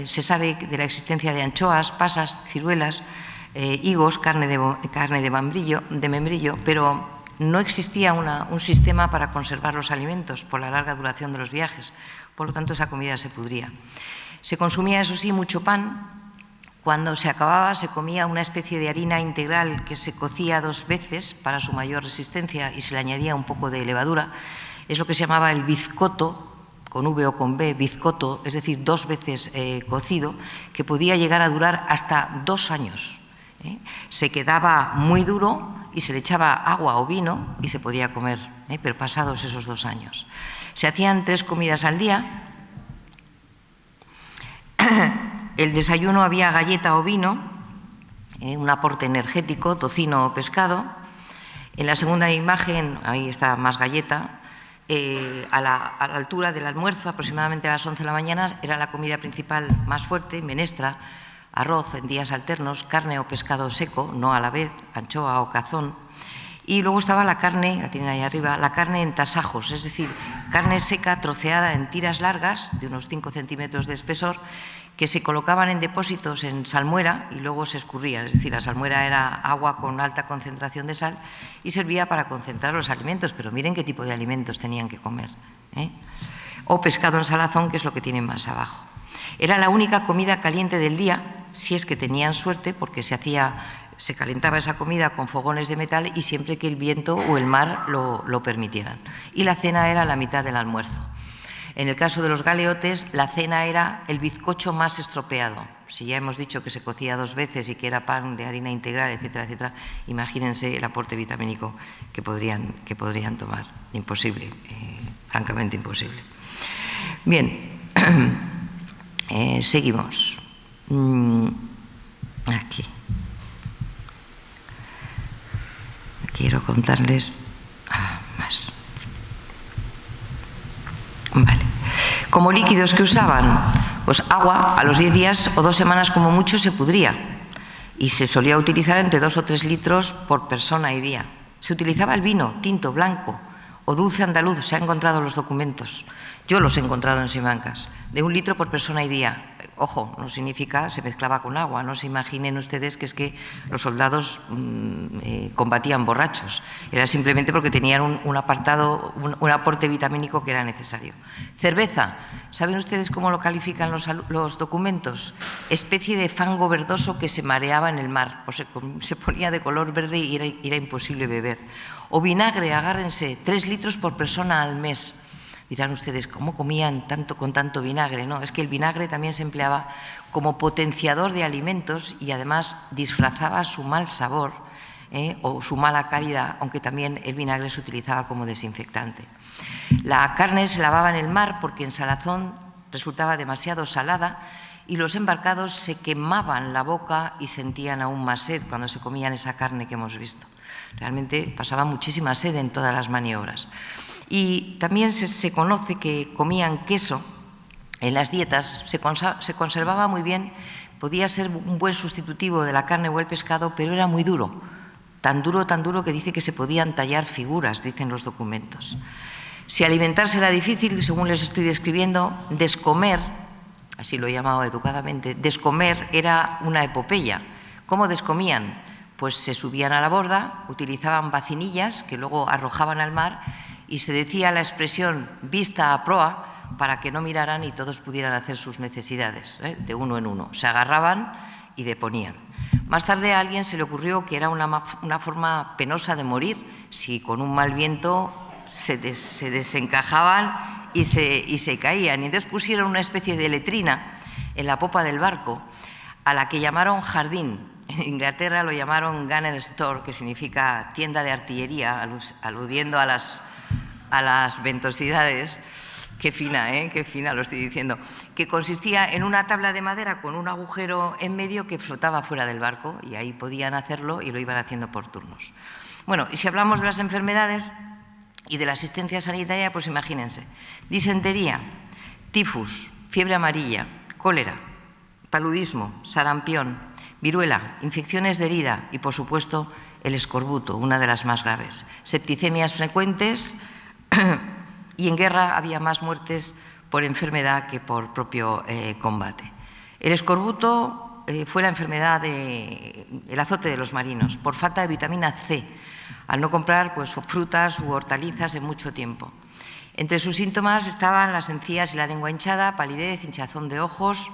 se sabe de la existencia de anchoas, pasas, ciruelas, higos, carne de membrillo, pero no existía un sistema para conservar los alimentos por la larga duración de los viajes, por lo tanto esa comida se pudría. Se consumía, eso sí, mucho pan. Cuando se acababa se comía una especie de harina integral que se cocía 2 veces para su mayor resistencia y se le añadía un poco de levadura. Es lo que se llamaba el bizcoto, con V o con B, bizcoto, es decir, 2 veces cocido, que podía llegar a durar hasta 2 años. Se quedaba muy duro y se le echaba agua o vino y se podía comer, pero pasados esos 2 años. Se hacían 3 comidas al día. El desayuno había galleta o vino, un aporte energético, tocino o pescado. En la segunda imagen, ahí está más galleta. A la altura del almuerzo, aproximadamente a las 11 de la mañana, era la comida principal más fuerte, menestra, arroz en días alternos, carne o pescado seco, no a la vez, anchoa o cazón. Y luego estaba la carne, la tienen ahí arriba, la carne en tasajos, es decir, carne seca troceada en tiras largas de unos 5 centímetros de espesor, que se colocaban en depósitos en salmuera y luego se escurrían. Es decir, la salmuera era agua con alta concentración de sal y servía para concentrar los alimentos, pero miren qué tipo de alimentos tenían que comer, O pescado en salazón, que es lo que tienen más abajo. Era la única comida caliente del día, si es que tenían suerte, porque se calentaba esa comida con fogones de metal y siempre que el viento o el mar lo permitieran. Y la cena era la mitad del almuerzo. En el caso de los galeotes, la cena era el bizcocho más estropeado. Si ya hemos dicho que se cocía 2 veces y que era pan de harina integral, etcétera, etcétera, imagínense el aporte vitamínico que podrían tomar. Imposible, francamente imposible. Bien, seguimos. Aquí. Quiero contarles más. Vale. Como líquidos que usaban, pues agua a los 10 días o 2 semanas como mucho se pudría y se solía utilizar entre 2 o 3 litros por persona y día. Se utilizaba el vino tinto, blanco o dulce andaluz, se han encontrado los documentos, yo los he encontrado en Simancas, de 1 litro por persona y día. Ojo, no significa se mezclaba con agua, no se imaginen ustedes que es que los soldados combatían borrachos, era simplemente porque tenían un aporte vitamínico que era necesario. Cerveza, ¿saben ustedes cómo lo califican los documentos? Especie de fango verdoso que se mareaba en el mar, pues se ponía de color verde y era imposible beber. O vinagre, agárrense, 3 litros por persona al mes. Dirán ustedes, ¿cómo comían tanto con tanto vinagre? No, es que el vinagre también se empleaba como potenciador de alimentos y además disfrazaba su mal sabor o su mala calidad, aunque también el vinagre se utilizaba como desinfectante. La carne se lavaba en el mar porque en salazón resultaba demasiado salada y los embarcados se quemaban la boca y sentían aún más sed cuando se comían esa carne que hemos visto. Realmente pasaba muchísima sed en todas las maniobras. Y también se conoce que comían queso en las dietas, se conservaba muy bien, podía ser un buen sustitutivo de la carne o el pescado, pero era muy duro, tan duro que dice que se podían tallar figuras, dicen los documentos. Si alimentarse era difícil, según les estoy describiendo, descomer, así lo he llamado educadamente, descomer era una epopeya. ¿Cómo descomían? Pues se subían a la borda, utilizaban vacinillas que luego arrojaban al mar y se decía la expresión vista a proa para que no miraran y todos pudieran hacer sus necesidades, de uno en uno. Se agarraban y deponían. Más tarde a alguien se le ocurrió que era una forma penosa de morir si con un mal viento se desencajaban y se caían. Y entonces pusieron una especie de letrina en la popa del barco a la que llamaron jardín. En Inglaterra lo llamaron gunner store, que significa tienda de artillería, aludiendo a las ventosidades. Qué fina lo estoy diciendo. Que consistía en una tabla de madera con un agujero en medio que flotaba fuera del barco y ahí podían hacerlo y lo iban haciendo por turnos. Bueno, y si hablamos de las enfermedades y de la asistencia sanitaria, pues imagínense. Disentería, tifus, fiebre amarilla, cólera, paludismo, sarampión, viruela, infecciones de herida y, por supuesto, el escorbuto, una de las más graves. Septicemias frecuentes y en guerra había más muertes por enfermedad que por propio combate. El escorbuto fue la enfermedad el azote de los marinos por falta de vitamina C, al no comprar pues, frutas u hortalizas en mucho tiempo. Entre sus síntomas estaban las encías y la lengua hinchada, palidez, hinchazón de ojos,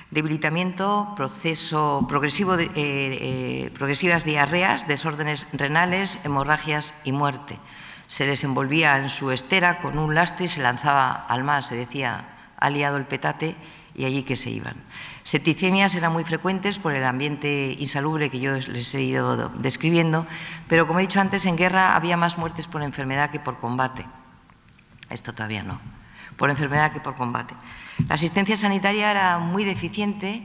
debilitamiento, progresivas diarreas, desórdenes renales, hemorragias y muerte. Se les envolvía en su estera con un lastre y se lanzaba al mar, se decía, ha liado el petate y allí que se iban. Septicemias eran muy frecuentes por el ambiente insalubre que yo les he ido describiendo, pero como he dicho antes, en guerra había más muertes por enfermedad que por combate. Esto todavía no, por enfermedad que por combate. La asistencia sanitaria era muy deficiente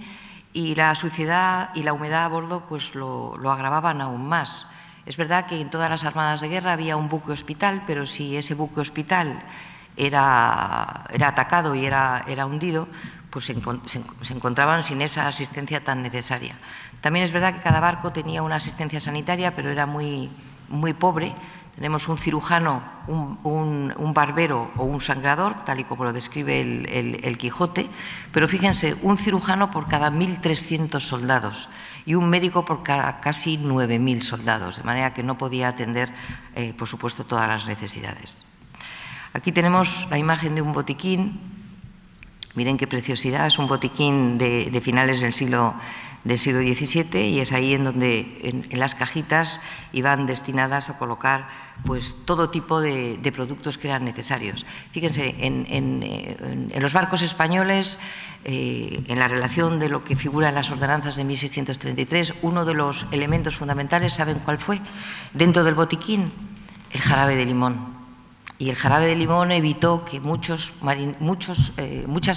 y la suciedad y la humedad a bordo pues lo agravaban aún más. Es verdad que en todas las armadas de guerra había un buque hospital, pero si ese buque hospital era atacado y era hundido, pues se encontraban sin esa asistencia tan necesaria. También es verdad que cada barco tenía una asistencia sanitaria, pero era muy pobre. Tenemos un cirujano, un barbero o un sangrador, tal y como lo describe el Quijote, pero fíjense, un cirujano por cada 1.300 soldados y un médico por cada casi 9.000 soldados, de manera que no podía atender, por supuesto, todas las necesidades. Aquí tenemos la imagen de un botiquín. Miren qué preciosidad, es un botiquín de finales del siglo XVII y es ahí en donde en las cajitas iban destinadas a colocar pues, todo tipo de productos que eran necesarios. Fíjense, en los barcos españoles, en la relación de lo que figura en las ordenanzas de 1633, uno de los elementos fundamentales, ¿saben cuál fue? Dentro del botiquín, el jarabe de limón. Y el jarabe de limón evitó que muchas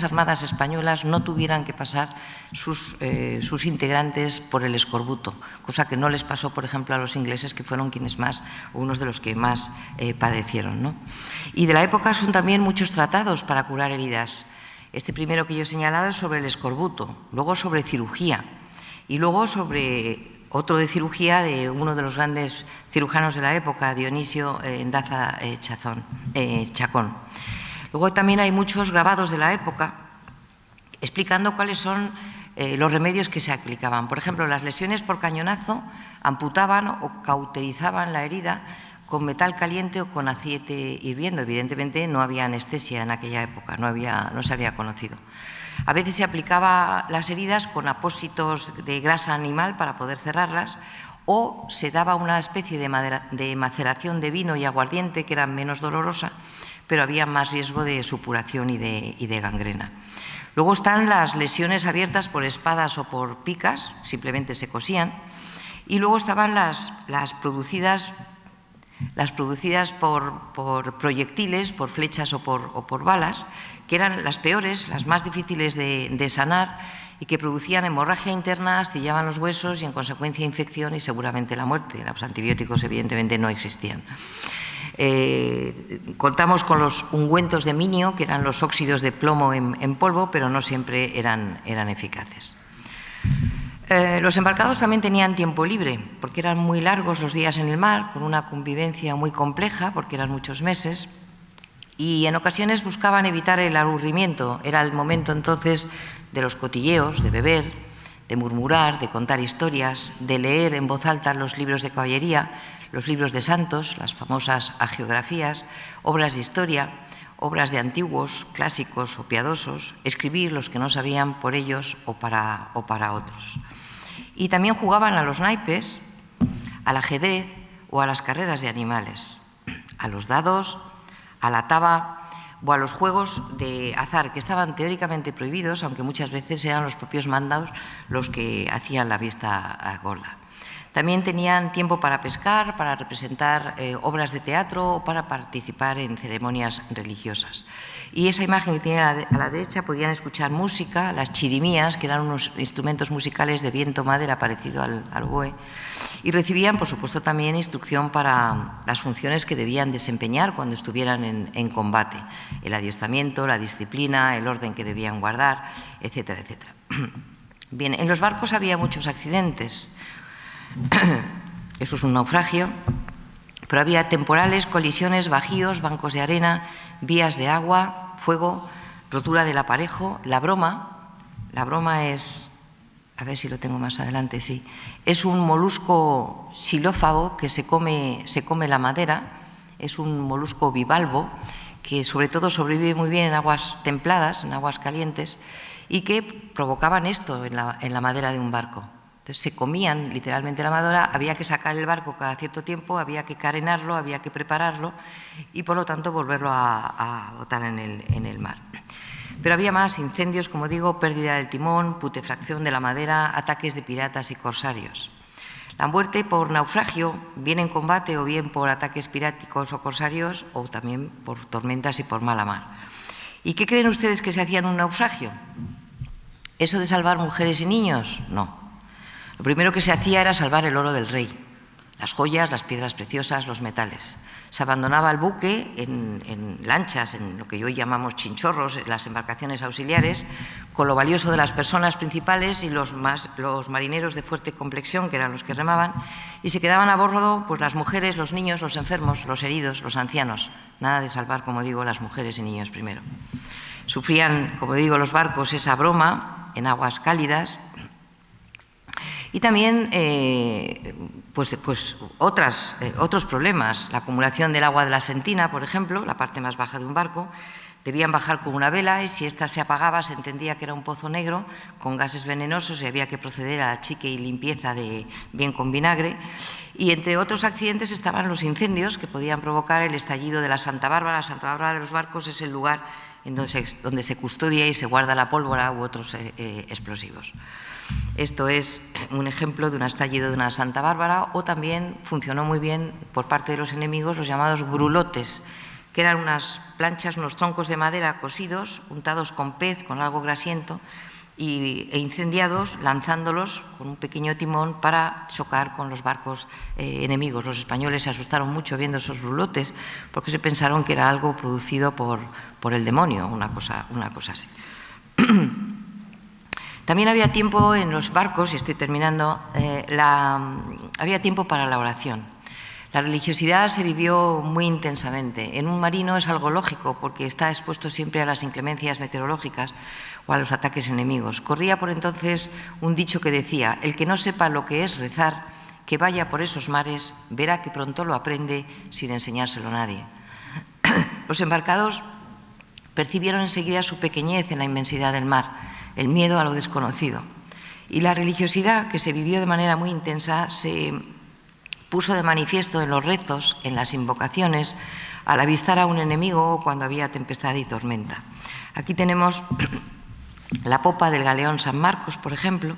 armadas españolas no tuvieran que pasar sus integrantes por el escorbuto, cosa que no les pasó, por ejemplo, a los ingleses, que fueron unos de los que más padecieron, ¿no? Y de la época son también muchos tratados para curar heridas. Este primero que yo he señalado es sobre el escorbuto, luego sobre cirugía y luego sobre otro de cirugía de uno de los grandes cirujanos de la época, Dionisio Daza Chacón. Luego también hay muchos grabados de la época explicando cuáles son los remedios que se aplicaban. Por ejemplo, las lesiones por cañonazo amputaban o cauterizaban la herida con metal caliente o con aceite hirviendo. Evidentemente no había anestesia en aquella época, no se había conocido. A veces se aplicaba las heridas con apósitos de grasa animal para poder cerrarlas, o se daba una especie de maceración de vino y aguardiente que era menos dolorosa, pero había más riesgo de supuración y de gangrena. Luego están las lesiones abiertas por espadas o por picas, simplemente se cosían, y luego estaban las producidas por proyectiles, por flechas o por balas, que eran las peores, las más difíciles de sanar y que producían hemorragia interna, astillaban los huesos y en consecuencia infección y seguramente la muerte. Los antibióticos evidentemente no existían. Contamos con los ungüentos de minio, que eran los óxidos de plomo en polvo, pero no siempre eran eficaces. Los embarcados también tenían tiempo libre, porque eran muy largos los días en el mar, con una convivencia muy compleja, porque eran muchos meses, y en ocasiones buscaban evitar el aburrimiento. Era el momento entonces de los cotilleos, de beber, de murmurar, de contar historias, de leer en voz alta los libros de caballería, los libros de santos, las famosas hagiografías, obras de historia, obras de antiguos, clásicos o piadosos, escribir los que no sabían por ellos o para otros. Y también jugaban a los naipes, al ajedrez o a las carreras de animales, a los dados, a la taba o a los juegos de azar, que estaban teóricamente prohibidos, aunque muchas veces eran los propios mandados los que hacían la vista gorda. También tenían tiempo para pescar, para representar obras de teatro o para participar en ceremonias religiosas. Y esa imagen que tiene a la derecha, podían escuchar música, las chirimías, que eran unos instrumentos musicales de viento-madera parecido al oboe, y recibían, por supuesto, también instrucción para las funciones que debían desempeñar cuando estuvieran en combate, el adiestramiento, la disciplina, el orden que debían guardar, etcétera, etcétera. Bien, en los barcos había muchos accidentes. Eso es un naufragio, pero había temporales, colisiones, bajíos, bancos de arena, vías de agua, fuego, rotura del aparejo. La broma es, a ver si lo tengo más adelante, sí, es un molusco xilófago que se come la madera, es un molusco bivalvo que sobre todo sobrevive muy bien en aguas templadas, en aguas calientes, y que provocaban esto en la madera de un barco. Entonces se comían literalmente la madera, había que sacar el barco cada cierto tiempo, había que carenarlo, había que prepararlo y por lo tanto volverlo a botar en el mar. Pero había más: incendios, como digo, pérdida del timón, putrefacción de la madera, ataques de piratas y corsarios. La muerte por naufragio, bien en combate o bien por ataques piráticos o corsarios, o también por tormentas y por mala mar. ¿Y qué creen ustedes que se hacía en un naufragio? ¿Eso de salvar mujeres y niños? No. Lo primero que se hacía era salvar el oro del rey, las joyas, las piedras preciosas, los metales. Se abandonaba el buque en lanchas, en lo que hoy llamamos chinchorros, en las embarcaciones auxiliares, con lo valioso de las personas principales y los marineros de fuerte complexión, que eran los que remaban, y se quedaban a bordo pues, las mujeres, los niños, los enfermos, los heridos, los ancianos. Nada de salvar, como digo, las mujeres y niños primero. Sufrían, como digo, los barcos esa broma en aguas cálidas. Y también otros problemas, la acumulación del agua de la sentina, por ejemplo, la parte más baja de un barco. Debían bajar con una vela y si ésta se apagaba se entendía que era un pozo negro con gases venenosos y había que proceder a achique y limpieza bien con vinagre. Y entre otros accidentes estaban los incendios que podían provocar el estallido de la Santa Bárbara. La Santa Bárbara de los barcos es el lugar en donde se custodia y se guarda la pólvora u otros explosivos. Esto es un ejemplo de un estallido de una Santa Bárbara, o también funcionó muy bien por parte de los enemigos los llamados brulotes, que eran unas planchas, unos troncos de madera cosidos, untados con pez, con algo grasiento, e incendiados, lanzándolos con un pequeño timón para chocar con los barcos enemigos. Los españoles se asustaron mucho viendo esos brulotes porque se pensaron que era algo producido por el demonio, una cosa así. También había tiempo en los barcos, y estoy terminando, había tiempo para la oración. La religiosidad se vivió muy intensamente. En un marino es algo lógico porque está expuesto siempre a las inclemencias meteorológicas o a los ataques enemigos. Corría por entonces un dicho que decía: el que no sepa lo que es rezar, que vaya por esos mares, verá que pronto lo aprende sin enseñárselo a nadie. Los embarcados percibieron enseguida su pequeñez en la inmensidad del mar, el miedo a lo desconocido. Y la religiosidad, que se vivió de manera muy intensa, se puso de manifiesto en los rezos, en las invocaciones, al avistar a un enemigo o cuando había tempestad y tormenta. Aquí tenemos la popa del galeón San Marcos, por ejemplo.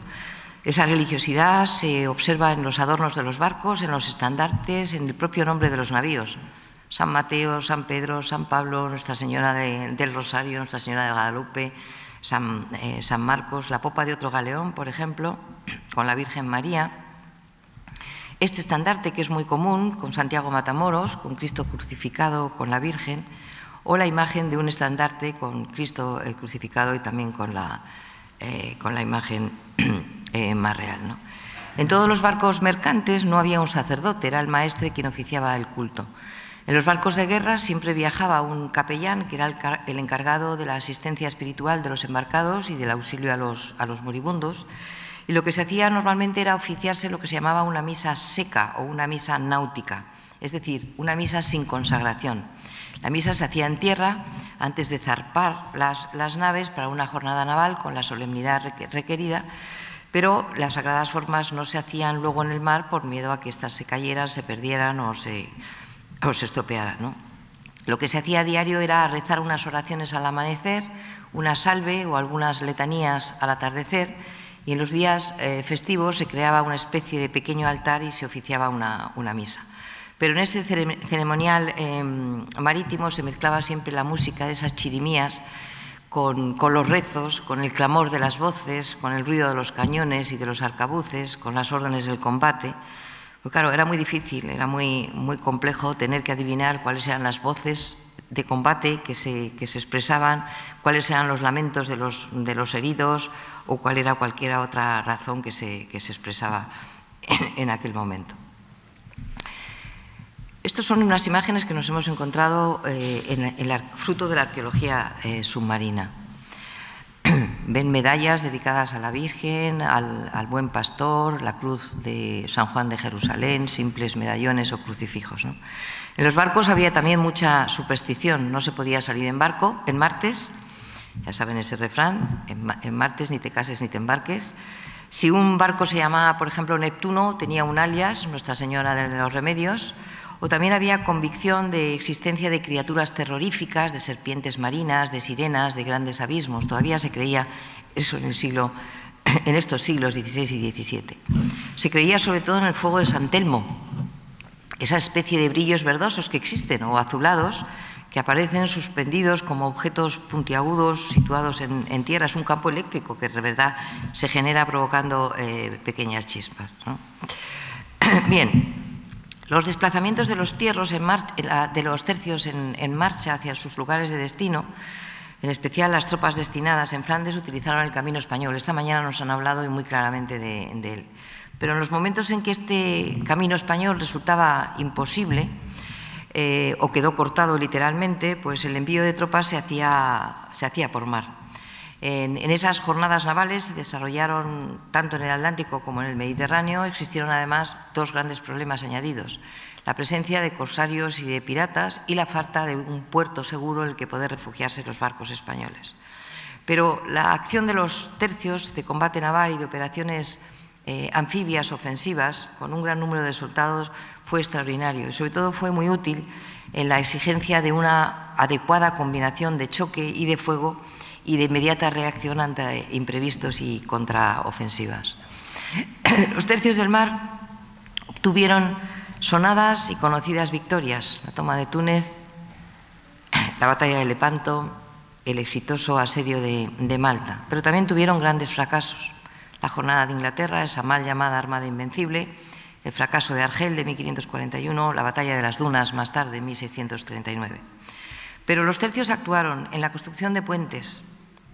Esa religiosidad se observa en los adornos de los barcos, en los estandartes, en el propio nombre de los navíos. San Mateo, San Pedro, San Pablo, Nuestra Señora del Rosario, Nuestra Señora de Guadalupe, San Marcos, la popa de otro galeón, por ejemplo, con la Virgen María. Este estandarte, que es muy común, con Santiago Matamoros, con Cristo crucificado, con la Virgen, o la imagen de un estandarte con Cristo crucificado y también con la imagen más real, ¿no? En todos los barcos mercantes no había un sacerdote, era el maestre quien oficiaba el culto. En los barcos de guerra siempre viajaba un capellán, que era el encargado de la asistencia espiritual de los embarcados y del auxilio a los moribundos. Y lo que se hacía normalmente era oficiarse lo que se llamaba una misa seca o una misa náutica, es decir, una misa sin consagración. La misa se hacía en tierra antes de zarpar las naves para una jornada naval con la solemnidad requerida, pero las sagradas formas no se hacían luego en el mar por miedo a que éstas se cayeran, se perdieran o se estropearan, ¿no? Lo que se hacía a diario era rezar unas oraciones al amanecer, una salve o algunas letanías al atardecer, y en los días festivos se creaba una especie de pequeño altar y se oficiaba una misa. Pero en ese ceremonial marítimo se mezclaba siempre la música de esas chirimías con los rezos, con el clamor de las voces, con el ruido de los cañones y de los arcabuces, con las órdenes del combate. Pues claro, era muy difícil, era muy complejo tener que adivinar cuáles eran las voces de combate que se expresaban, cuáles eran los lamentos de los heridos o cuál era cualquier otra razón que se expresaba en aquel momento. Estas son unas imágenes que nos hemos encontrado fruto de la arqueología submarina. Ven medallas dedicadas a la Virgen, al Buen Pastor, la cruz de San Juan de Jerusalén, simples medallones o crucifijos, ¿no? En los barcos había también mucha superstición. No se podía salir en barco en martes, ya saben ese refrán, en martes ni te cases ni te embarques. Si un barco se llamaba, por ejemplo, Neptuno, tenía un alias, Nuestra Señora de los Remedios, o también había convicción de existencia de criaturas terroríficas, de serpientes marinas, de sirenas, de grandes abismos. Todavía se creía eso en estos siglos XVI y XVII. Se creía sobre todo en el fuego de San Telmo, esa especie de brillos verdosos que existen o azulados que aparecen suspendidos como objetos puntiagudos situados en tierra. Es un campo eléctrico que de verdad se genera provocando pequeñas chispas, ¿no? Bien. Los desplazamientos de los tercios en marcha hacia sus lugares de destino, en especial las tropas destinadas en Flandes, utilizaron el camino español. Esta mañana nos han hablado y muy claramente de él. Pero en los momentos en que este camino español resultaba imposible o quedó cortado literalmente, pues el envío de tropas se hacía por mar. En esas jornadas navales se desarrollaron, tanto en el Atlántico como en el Mediterráneo, existieron además dos grandes problemas añadidos: la presencia de corsarios y de piratas y la falta de un puerto seguro en el que poder refugiarse los barcos españoles. Pero la acción de los tercios de combate naval y de operaciones anfibias ofensivas, con un gran número de soldados, fue extraordinario y sobre todo fue muy útil en la exigencia de una adecuada combinación de choque y de fuego y de inmediata reacción ante imprevistos y contraofensivas. Los tercios del mar obtuvieron sonadas y conocidas victorias: la toma de Túnez, la batalla de Lepanto, el exitoso asedio de Malta. Pero también tuvieron grandes fracasos. La jornada de Inglaterra, esa mal llamada Armada Invencible, el fracaso de Argel de 1541, la batalla de las Dunas más tarde, en 1639. Pero los tercios actuaron en la construcción de puentes,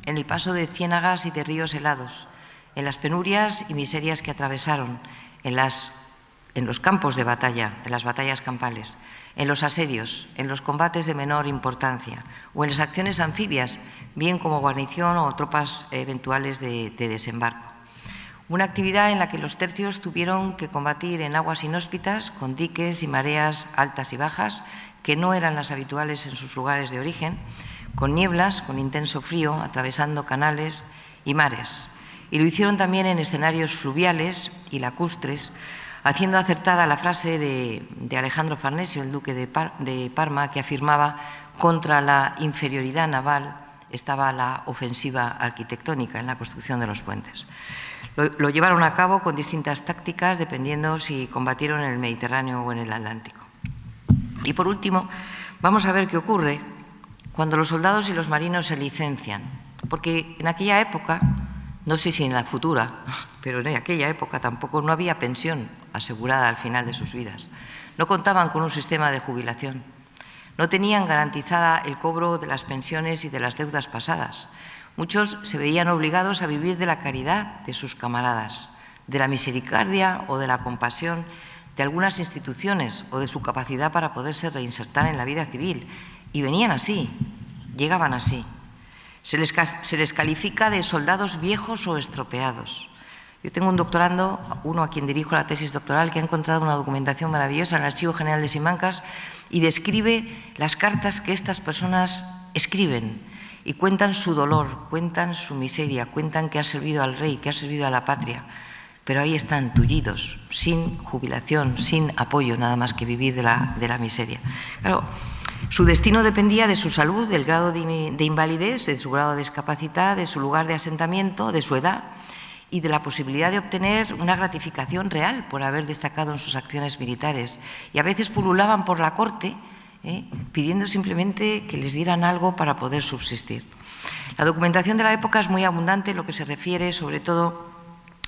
en el paso de ciénagas y de ríos helados, en las penurias y miserias que atravesaron, en los campos de batalla, en las batallas campales, en los asedios, en los combates de menor importancia o en las acciones anfibias, bien como guarnición o tropas eventuales de desembarco. Una actividad en la que los tercios tuvieron que combatir en aguas inhóspitas, con diques y mareas altas y bajas, que no eran las habituales en sus lugares de origen, con nieblas, con intenso frío, atravesando canales y mares. Y lo hicieron también en escenarios fluviales y lacustres, haciendo acertada la frase de Alejandro Farnesio, el duque de Parma, que afirmaba: contra la inferioridad naval estaba la ofensiva arquitectónica en la construcción de los puentes. Lo llevaron a cabo con distintas tácticas, dependiendo si combatieron en el Mediterráneo o en el Atlántico. Y por último, vamos a ver qué ocurre cuando los soldados y los marinos se licencian, porque en aquella época, no sé si en la futura, pero en aquella época tampoco no había pensión asegurada al final de sus vidas. No contaban con un sistema de jubilación. No tenían garantizada el cobro de las pensiones y de las deudas pasadas. Muchos se veían obligados a vivir de la caridad de sus camaradas, de la misericordia o de la compasión de algunas instituciones o de su capacidad para poderse reinsertar en la vida civil. Y venían así, llegaban así. Se les califica de soldados viejos o estropeados. Yo tengo un doctorando, uno a quien dirijo la tesis doctoral, que ha encontrado una documentación maravillosa en el Archivo General de Simancas y describe las cartas que estas personas escriben y cuentan su dolor, cuentan su miseria, cuentan que ha servido al rey, que ha servido a la patria. Pero ahí están tullidos, sin jubilación, sin apoyo, nada más que vivir de la miseria. Claro, su destino dependía de su salud, del grado de invalidez, de su grado de discapacidad, de su lugar de asentamiento, de su edad y de la posibilidad de obtener una gratificación real por haber destacado en sus acciones militares. Y a veces pululaban por la corte pidiendo simplemente que les dieran algo para poder subsistir. La documentación de la época es muy abundante en lo que se refiere sobre todo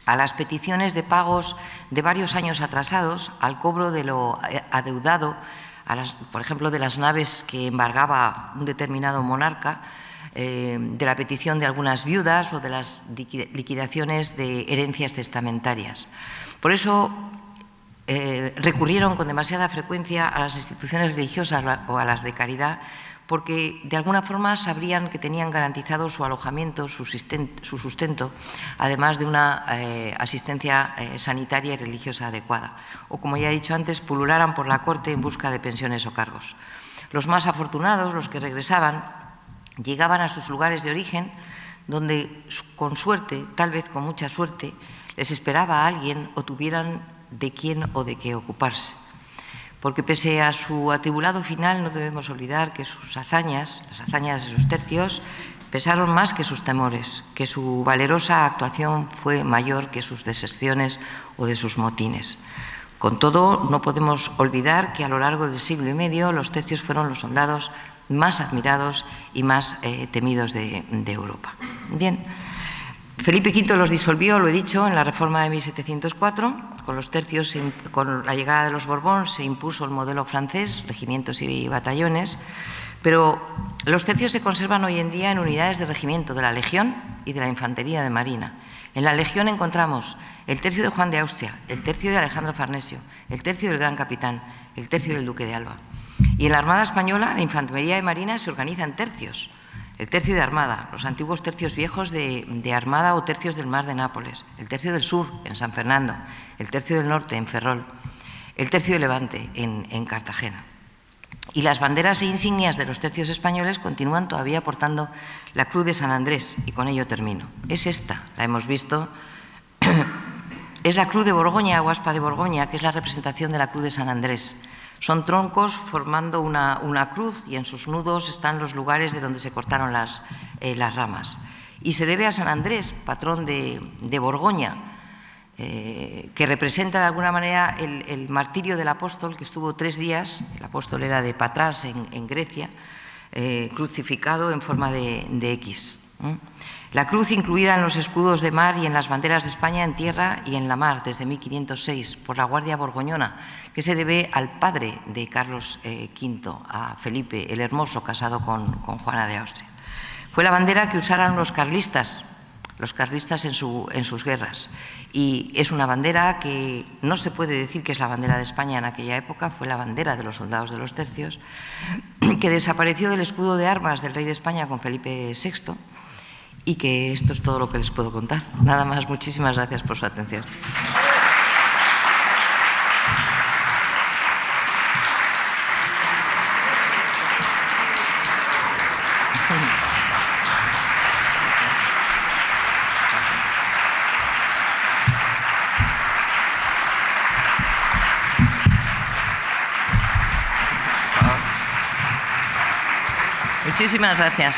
a las peticiones de pagos de varios años atrasados, al cobro de lo adeudado, por ejemplo, de las naves que embargaba un determinado monarca, de la petición de algunas viudas o de las liquidaciones de herencias testamentarias. Por eso recurrieron con demasiada frecuencia a las instituciones religiosas o a las de caridad, porque de alguna forma sabrían que tenían garantizado su alojamiento, su sustento, además de una asistencia sanitaria y religiosa adecuada. O, como ya he dicho antes, pulularan por la corte en busca de pensiones o cargos. Los más afortunados, los que regresaban, llegaban a sus lugares de origen, donde con suerte, tal vez con mucha suerte, les esperaba a alguien o tuvieran de quién o de qué ocuparse. Porque pese a su atribulado final, no debemos olvidar que sus hazañas, las hazañas de sus tercios, pesaron más que sus temores, que su valerosa actuación fue mayor que sus deserciones o de sus motines. Con todo, no podemos olvidar que a lo largo del siglo y medio los tercios fueron los soldados más admirados y más temidos de Europa. Bien, Felipe V los disolvió, lo he dicho, en la reforma de 1704. Con los tercios, con la llegada de los Borbón, se impuso el modelo francés, regimientos y batallones, pero los tercios se conservan hoy en día en unidades de regimiento de la Legión y de la Infantería de Marina. En la Legión encontramos el tercio de Juan de Austria, el tercio de Alejandro Farnesio, el tercio del Gran Capitán, el tercio del Duque de Alba. Y en la Armada Española, la Infantería de Marina se organiza en tercios. El tercio de Armada, los antiguos tercios viejos de Armada o tercios del Mar de Nápoles, el tercio del Sur, en San Fernando, el tercio del Norte, en Ferrol, el tercio de Levante, en Cartagena. Y las banderas e insignias de los tercios españoles continúan todavía portando la Cruz de San Andrés, y con ello termino. Es esta, la hemos visto, es la Cruz de Borgoña o Aspa de Borgoña, que es la representación de la Cruz de San Andrés. Son troncos formando una cruz y en sus nudos están los lugares de donde se cortaron las ramas. Y se debe a San Andrés, patrón de Borgoña, que representa de alguna manera el martirio del apóstol, que estuvo 3 días, el apóstol era de Patras en Grecia, crucificado en forma de X. La cruz incluida en los escudos de mar y en las banderas de España en tierra y en la mar desde 1506 por la Guardia Borgoñona, que se debe al padre de Carlos V, a Felipe el Hermoso, casado con Juana de Austria. Fue la bandera que usaron los carlistas en sus guerras. Y es una bandera que no se puede decir que es la bandera de España en aquella época, fue la bandera de los soldados de los tercios, que desapareció del escudo de armas del rey de España con Felipe VI, y que esto es todo lo que les puedo contar. Nada más, muchísimas gracias por su atención. Muchísimas gracias.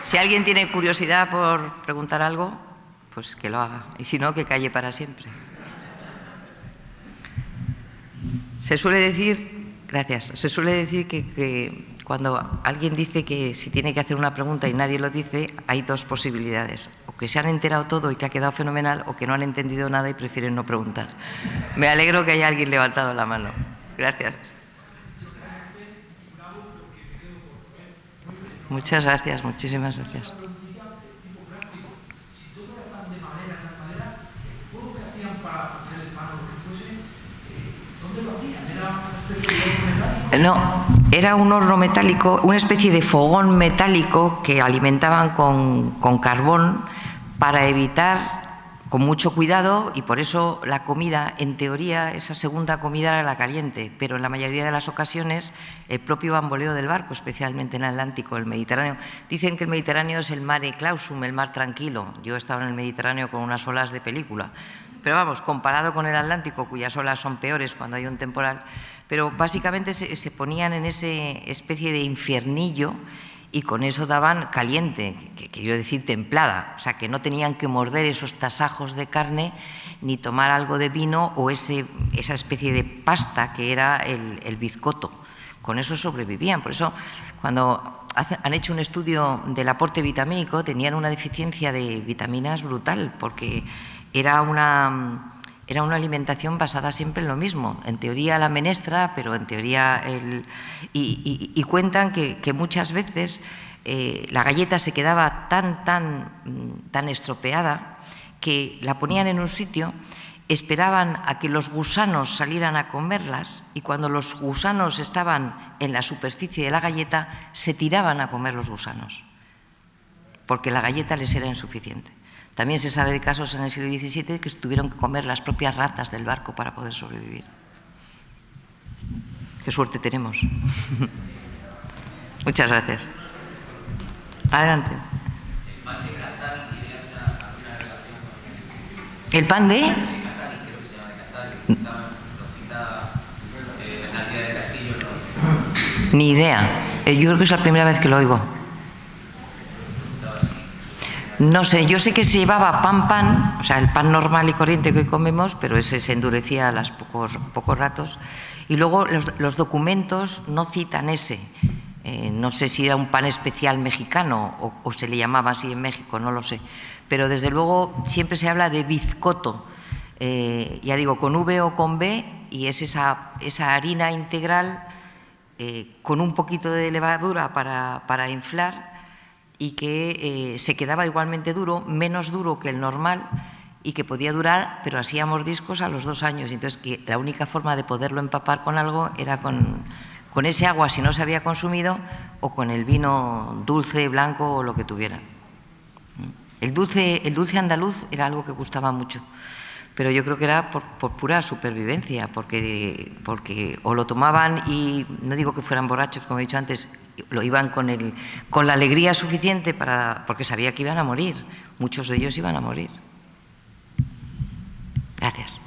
Si alguien tiene curiosidad por preguntar algo, pues que lo haga. Y si no, que calle para siempre. Se suele decir, gracias, se suele decir que cuando alguien dice que si tiene que hacer una pregunta y nadie lo dice, hay dos posibilidades. O que se han enterado todo y que ha quedado fenomenal, o que no han entendido nada y prefieren no preguntar. Me alegro que haya alguien levantado la mano. Gracias. Muchas gracias, muchísimas gracias. No, era un horno metálico, una especie de fogón metálico que alimentaban con carbón para evitar, con mucho cuidado, y por eso la comida, en teoría, esa segunda comida era la caliente, pero en la mayoría de las ocasiones el propio bamboleo del barco, especialmente en el Atlántico, el Mediterráneo. Dicen que el Mediterráneo es el mare clausum, el mar tranquilo. Yo he estado en el Mediterráneo con unas olas de película. Pero vamos, comparado con el Atlántico, cuyas olas son peores cuando hay un temporal, pero básicamente se ponían en esa especie de infiernillo y con eso daban caliente, que quiero decir templada, o sea que no tenían que morder esos tasajos de carne ni tomar algo de vino o esa especie de pasta que era el bizcoto. Con eso sobrevivían. Por eso cuando han hecho un estudio del aporte vitamínico tenían una deficiencia de vitaminas brutal, porque era una alimentación basada siempre en lo mismo. En teoría la menestra, pero en teoría y cuentan que muchas veces la galleta se quedaba tan estropeada que la ponían en un sitio, esperaban a que los gusanos salieran a comerlas y cuando los gusanos estaban en la superficie de la galleta se tiraban a comer los gusanos, porque la galleta les era insuficiente. También se sabe de casos en el siglo XVII que tuvieron que comer las propias ratas del barco para poder sobrevivir. Qué suerte tenemos. Muchas gracias. Adelante. ¿El pan de? Ni idea. Yo creo que es la primera vez que lo oigo. No sé, yo sé que se llevaba pan, o sea, el pan normal y corriente que hoy comemos, pero ese se endurecía a los pocos ratos. Y luego los documentos no citan ese. No sé si era un pan especial mexicano o se le llamaba así en México, no lo sé. Pero desde luego siempre se habla de bizcoto, ya digo, con V o con B, y es esa harina integral con un poquito de levadura para inflar, y que se quedaba igualmente duro, menos duro que el normal, y que podía durar, pero hacía mordiscos a los 2 años. Entonces, que la única forma de poderlo empapar con algo era con ese agua, si no se había consumido, o con el vino dulce, blanco o lo que tuviera. El dulce andaluz era algo que gustaba mucho, pero yo creo que era por pura supervivencia, porque o lo tomaban y no digo que fueran borrachos, como he dicho antes, lo iban con la alegría suficiente porque sabía que iban a morir. Muchos de ellos iban a morir. Gracias.